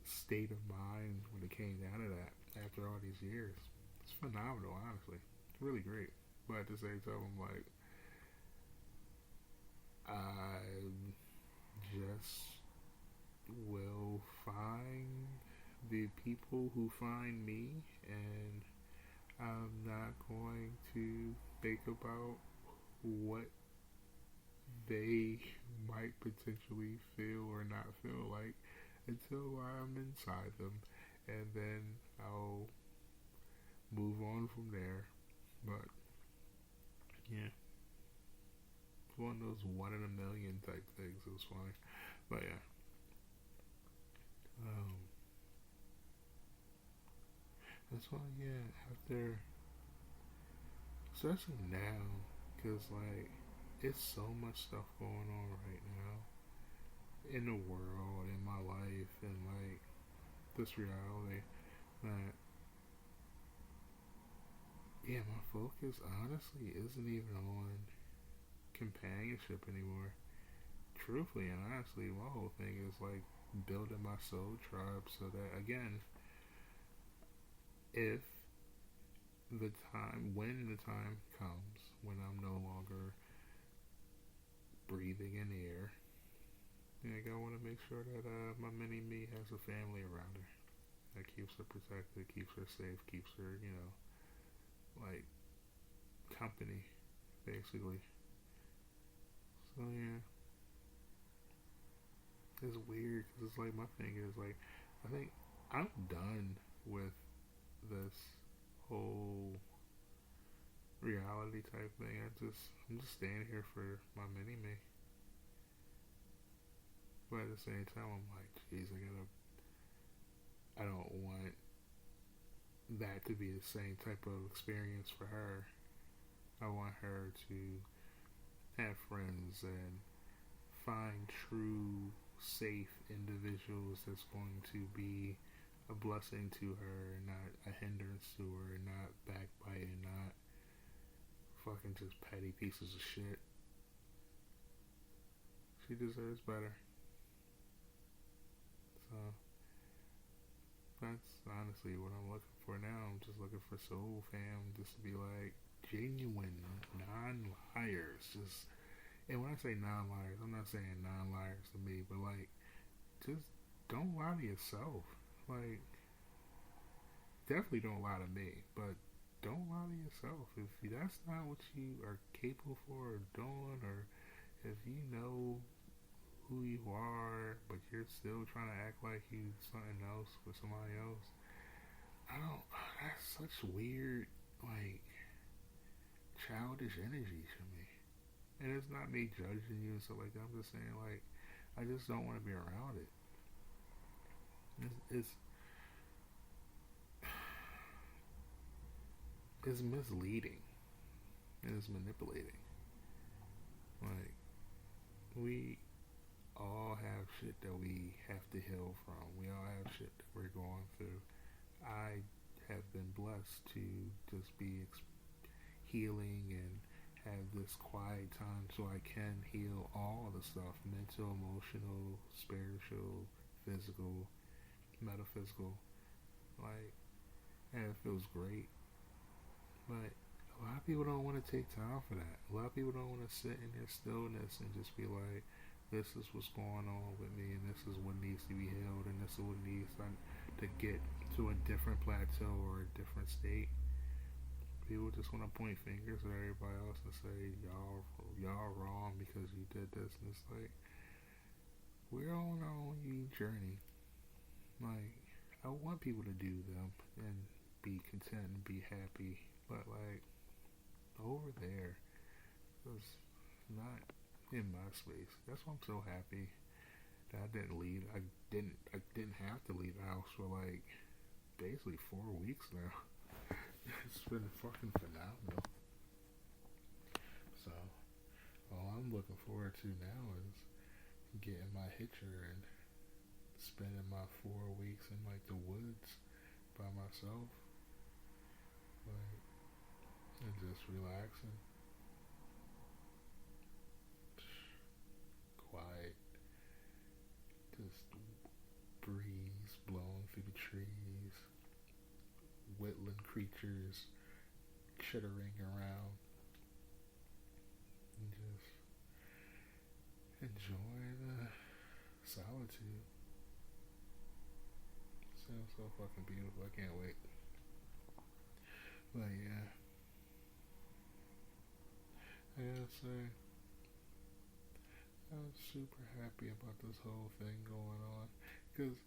state of mind when it came down to that after all these years, it's phenomenal, honestly. It's really great. But at the same time, I'm like, I just will find the people who find me, and I'm not going to think about what they might potentially feel or not feel like until I'm inside them, and then I'll move on from there. But yeah, it's one of those one in a million type things. It was funny, but yeah. Um, that's why, yeah, after, especially now, because like it's so much stuff going on right now in the world, in my life, and like this reality that, yeah, my focus honestly isn't even on companionship anymore. Truthfully and honestly, my whole thing is like building my soul tribe so that, again, if when the time comes when I'm no longer breathing in air, like, I want to make sure that my mini me has a family around her that keeps her protected, keeps her safe, keeps her, like, company, basically. So yeah, it's weird because it's like my thing is like, I think I'm done with this whole reality type thing. I'm just staying here for my mini me. But at the same time, I'm like, geez, I don't want that to be the same type of experience for her. I want her to have friends and find true, safe individuals that's going to be a blessing to her and not a hindrance to her and not backbiting, not fucking just petty pieces of shit. She deserves better. So that's honestly what I'm looking for now. I'm just looking for soul fam, just to be like genuine, non-liars. Just, and when I say non-liars, I'm not saying non-liars to me, but like, just don't lie to yourself. Like, definitely don't lie to me, but don't lie to yourself. If that's not what you are capable for or doing, or if you know who you are, but you're still trying to act like you something else with somebody else, I don't. That's such weird, like, childish energy to me. And it's not me judging you and stuff like that. I'm just saying, like, I just don't want to be around it. It's it's misleading and it's manipulating. Like, we all have shit that we have to heal from. We all have shit that we're going through. I have been blessed to just be healing and have this quiet time so I can heal all the stuff: mental, emotional, spiritual, physical, metaphysical. Like, and it feels great. But a lot of people don't want to take time for that. A lot of people don't want to sit in their stillness and just be like, this is what's going on with me, and this is what needs to be healed, and this is what needs to get to a different plateau or a different state. People just want to point fingers at everybody else and say, y'all wrong because you did this. And it's like, we're on our own unique journey. Like, I want people to do them and be content and be happy, but like over there, it's not in my space. That's why I'm so happy that I didn't leave. I didn't have to leave the house for like basically 4 weeks now. It's been fucking phenomenal. So all I'm looking forward to now is getting my hitcher and spending my 4 weeks in like the woods by myself, like, and just relaxing, quiet, just breeze blowing through the trees, woodland creatures chittering around, and just enjoy the solitude. Sounds so fucking beautiful. I can't wait. But yeah, I gotta say, I was super happy about this whole thing going on. Because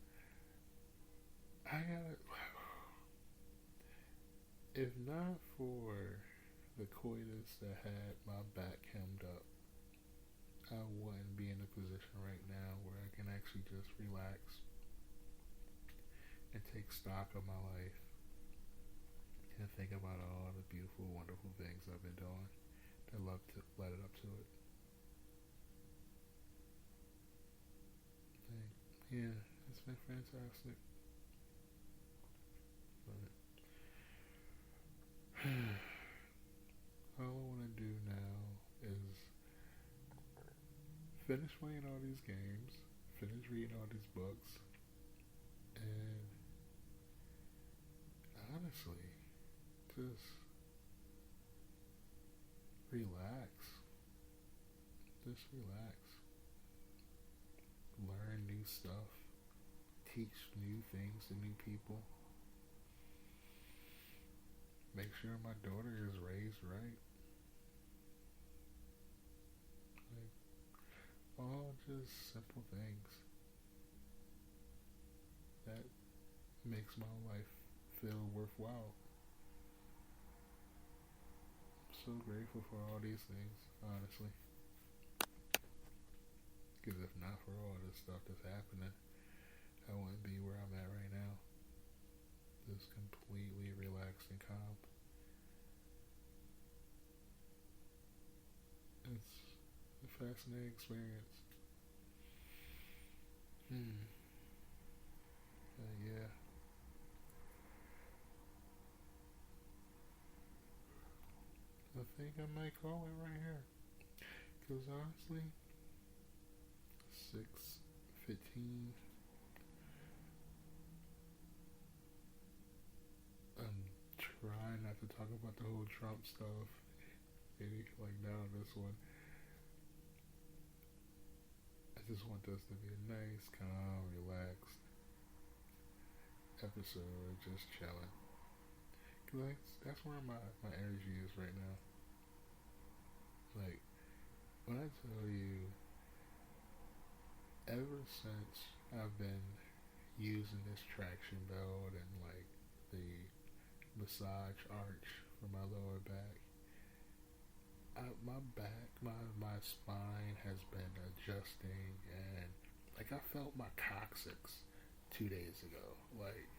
I gotta, if not for the coitus that had my back hemmed up, I wouldn't be in a position right now where I can actually just relax and take stock of my life and think about all the beautiful, wonderful things I've been doing that led up to it. And yeah, it's been fantastic. But all I want to do now is finish playing all these games, finish reading all these books, and honestly, just relax. Just relax. Learn new stuff. Teach new things to new people. Make sure my daughter is raised right. Like, all just simple things that makes my life feel worthwhile. I'm so grateful for all these things, honestly. Because if not for all this stuff that's happening, I wouldn't be where I'm at right now. Just completely relaxed and calm. It's a fascinating experience. Yeah. I think I might call it right here. Because honestly, 6:15. I'm trying not to talk about the whole Trump stuff. Maybe like now this one. I just want this to be a nice, calm, relaxed episode, just chilling. Cause that's where my energy is right now. Like, when I tell you, ever since I've been using this traction belt and like the massage arch for my lower back, my back, my spine has been adjusting, and like I felt my coccyx 2 days ago. Like,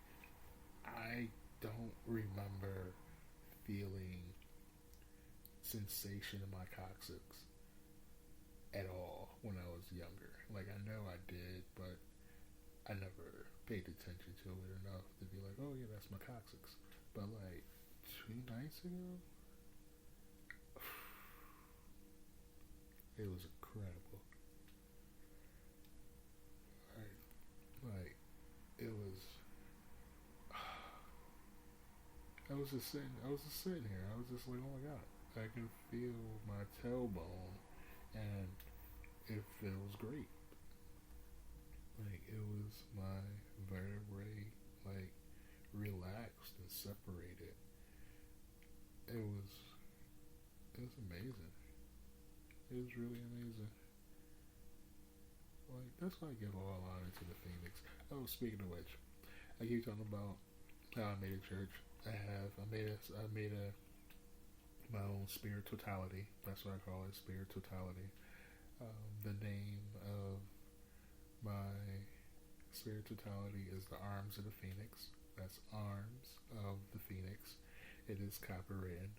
I don't remember feeling sensation in my coccyx at all when I was younger. Like, I know I did, but I never paid attention to it enough to be like, oh yeah, that's my coccyx. But like 2 nights ago, it was incredible. Like, it was. I was just sitting here. I was just like, oh my god, I can feel my tailbone, and it feels great. Like, it was my vertebrae, like, relaxed and separated. It was amazing. It was really amazing. Like, that's why I give all honor to the Phoenix. Oh, speaking of which, I keep talking about how I made a church. I made a my own spiritotality. That's what I call it, spiritotality. The name of my spiritotality is the arms of the phoenix. That's arms of the phoenix. It is copyrighted,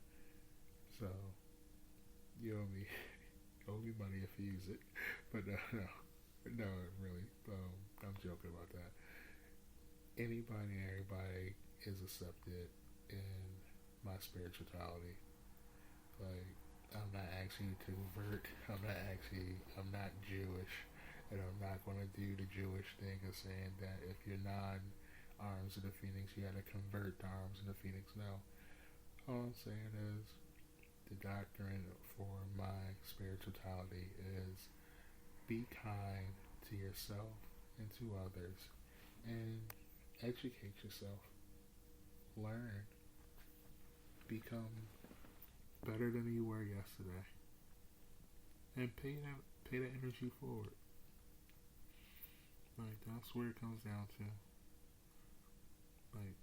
so you owe me money if you use it. But no, really. I'm joking about that. Anybody and everybody is accepted in my spirituality. Like, I'm not asking you to convert. I'm not Jewish, and I'm not going to do the Jewish thing of saying that if you're non arms of the phoenix, you got to convert to arms of the phoenix. No. All I'm saying is the doctrine for my spirituality is be kind to yourself and to others, and educate yourself. Learn. Become better than you were yesterday, and pay that energy forward. Like, that's where it comes down to. Like,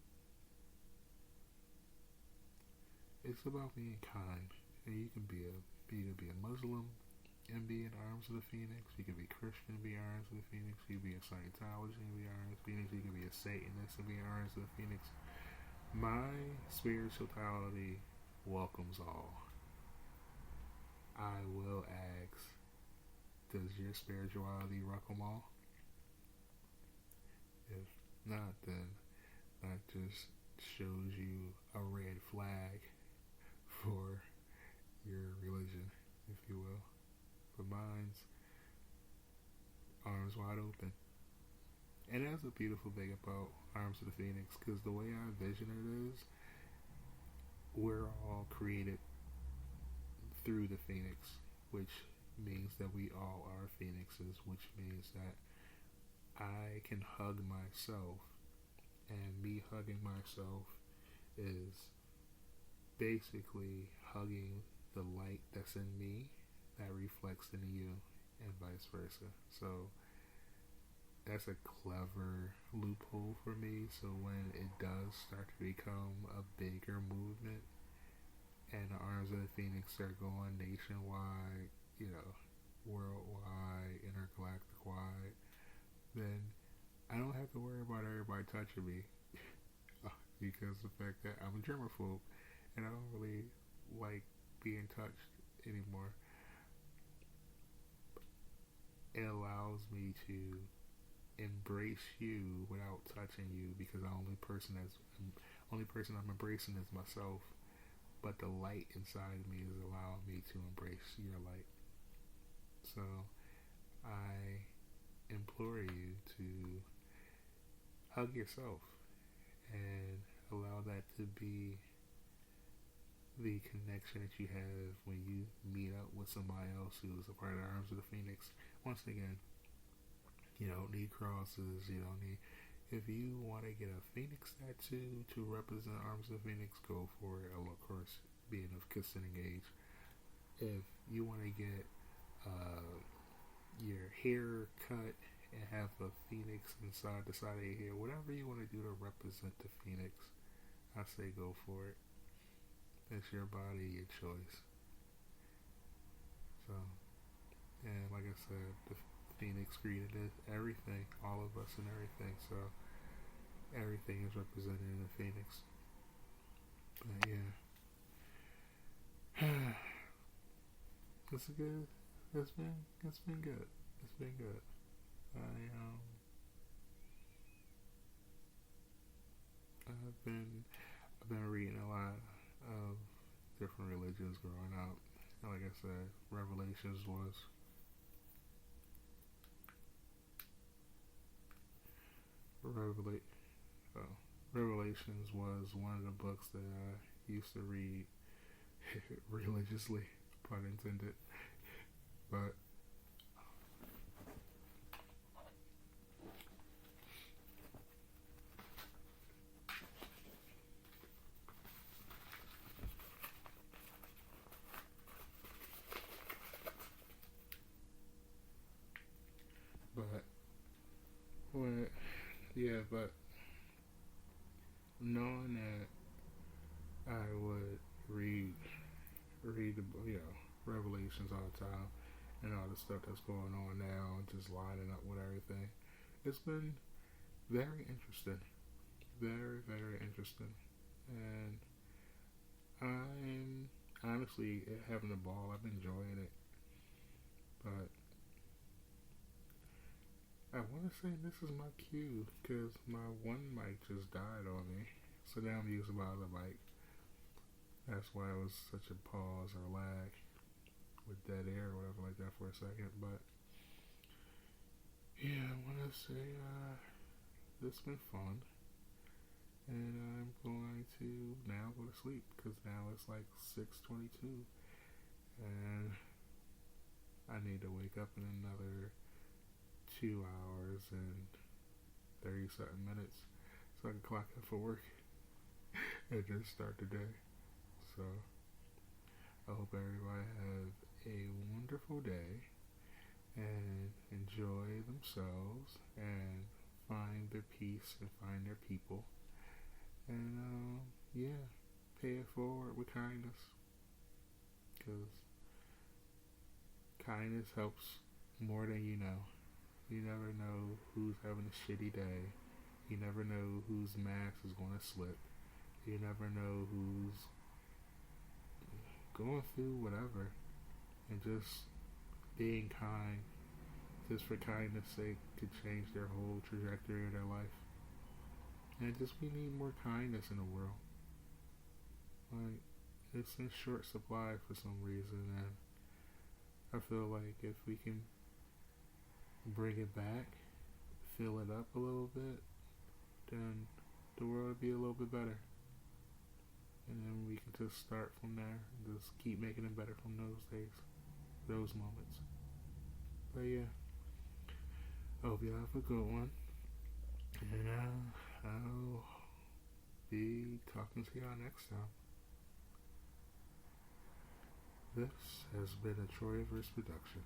it's about being kind, and you can be a Muslim and be in arms of the phoenix. You can be Christian and be in arms of the phoenix. You can be a Scientology and be in arms of the phoenix. You can be a Satanist and be in arms of the phoenix. My spirituality welcomes all. I will ask, does your spirituality welcome all? If not, then that just shows you a red flag for your religion, if you will. But mine's arms wide open. And that's a beautiful thing about Arms of the Phoenix, because the way I envision it is, we're all created through the Phoenix, which means that we all are Phoenixes, which means that I can hug myself, and me hugging myself is basically hugging the light that's in me that reflects in you, and vice versa. So that's a clever loophole for me. So when it does start to become a bigger movement, and the Arms of the Phoenix are going nationwide, worldwide, intergalactic wide, then I don't have to worry about everybody touching me because the fact that I'm a germaphobe and I don't really like being touched anymore. It allows me to embrace you without touching you, because the only person I'm embracing is myself, but the light inside me is allowing me to embrace your light. So I implore you to hug yourself and allow that to be the connection that you have when you meet up with somebody else who is a part of the Arms of the Phoenix. Once again, you don't need crosses. You don't need. If you want to get a Phoenix tattoo to represent Arms of the Phoenix, go for it. Of course, being of consenting age. If you want to get your hair cut and have a Phoenix inside the side of your hair, whatever you want to do to represent the Phoenix, I say go for it. It's your body, your choice. So, and like I said, the Phoenix created everything, all of us and everything, so everything is represented in the Phoenix. But yeah. It's good. It's been good. It's been good. I've been reading a lot of different religions growing up. And like I said, Revelations was one of the books that I used to read religiously, pun intended. But but the revelations all the time and all the stuff that's going on now, just lining up with everything. It's been very interesting, very very interesting, and I'm honestly having a ball. I'm enjoying it, but I want to say this is my cue because my one mic just died on me, so now I'm using my other mic. That's why it was such a pause or lag with dead air or whatever like that for a second. But yeah, I want to say this has been fun, and I'm going to now go to sleep because now it's like 6:22, and I need to wake up in another 2 hours and 30 something minutes so I can clock in for work and just start the day. So I hope everybody has a wonderful day and enjoy themselves and find their peace and find their people, and yeah, pay it forward with kindness, because kindness helps more than you know. You never know who's having a shitty day. You never know whose mask is going to slip. You never know who's going through whatever. And just being kind, just for kindness sake, could change their whole trajectory of their life. And just we need more kindness in the world. Like, it's in short supply for some reason, and I feel like if we can bring it back, fill it up a little bit, then the world would be a little bit better. And then we can just start from there and just keep making it better from those days, those moments. But yeah, I hope you have a good one. And I'll be talking to y'all next time. This has been a Troyiverse production.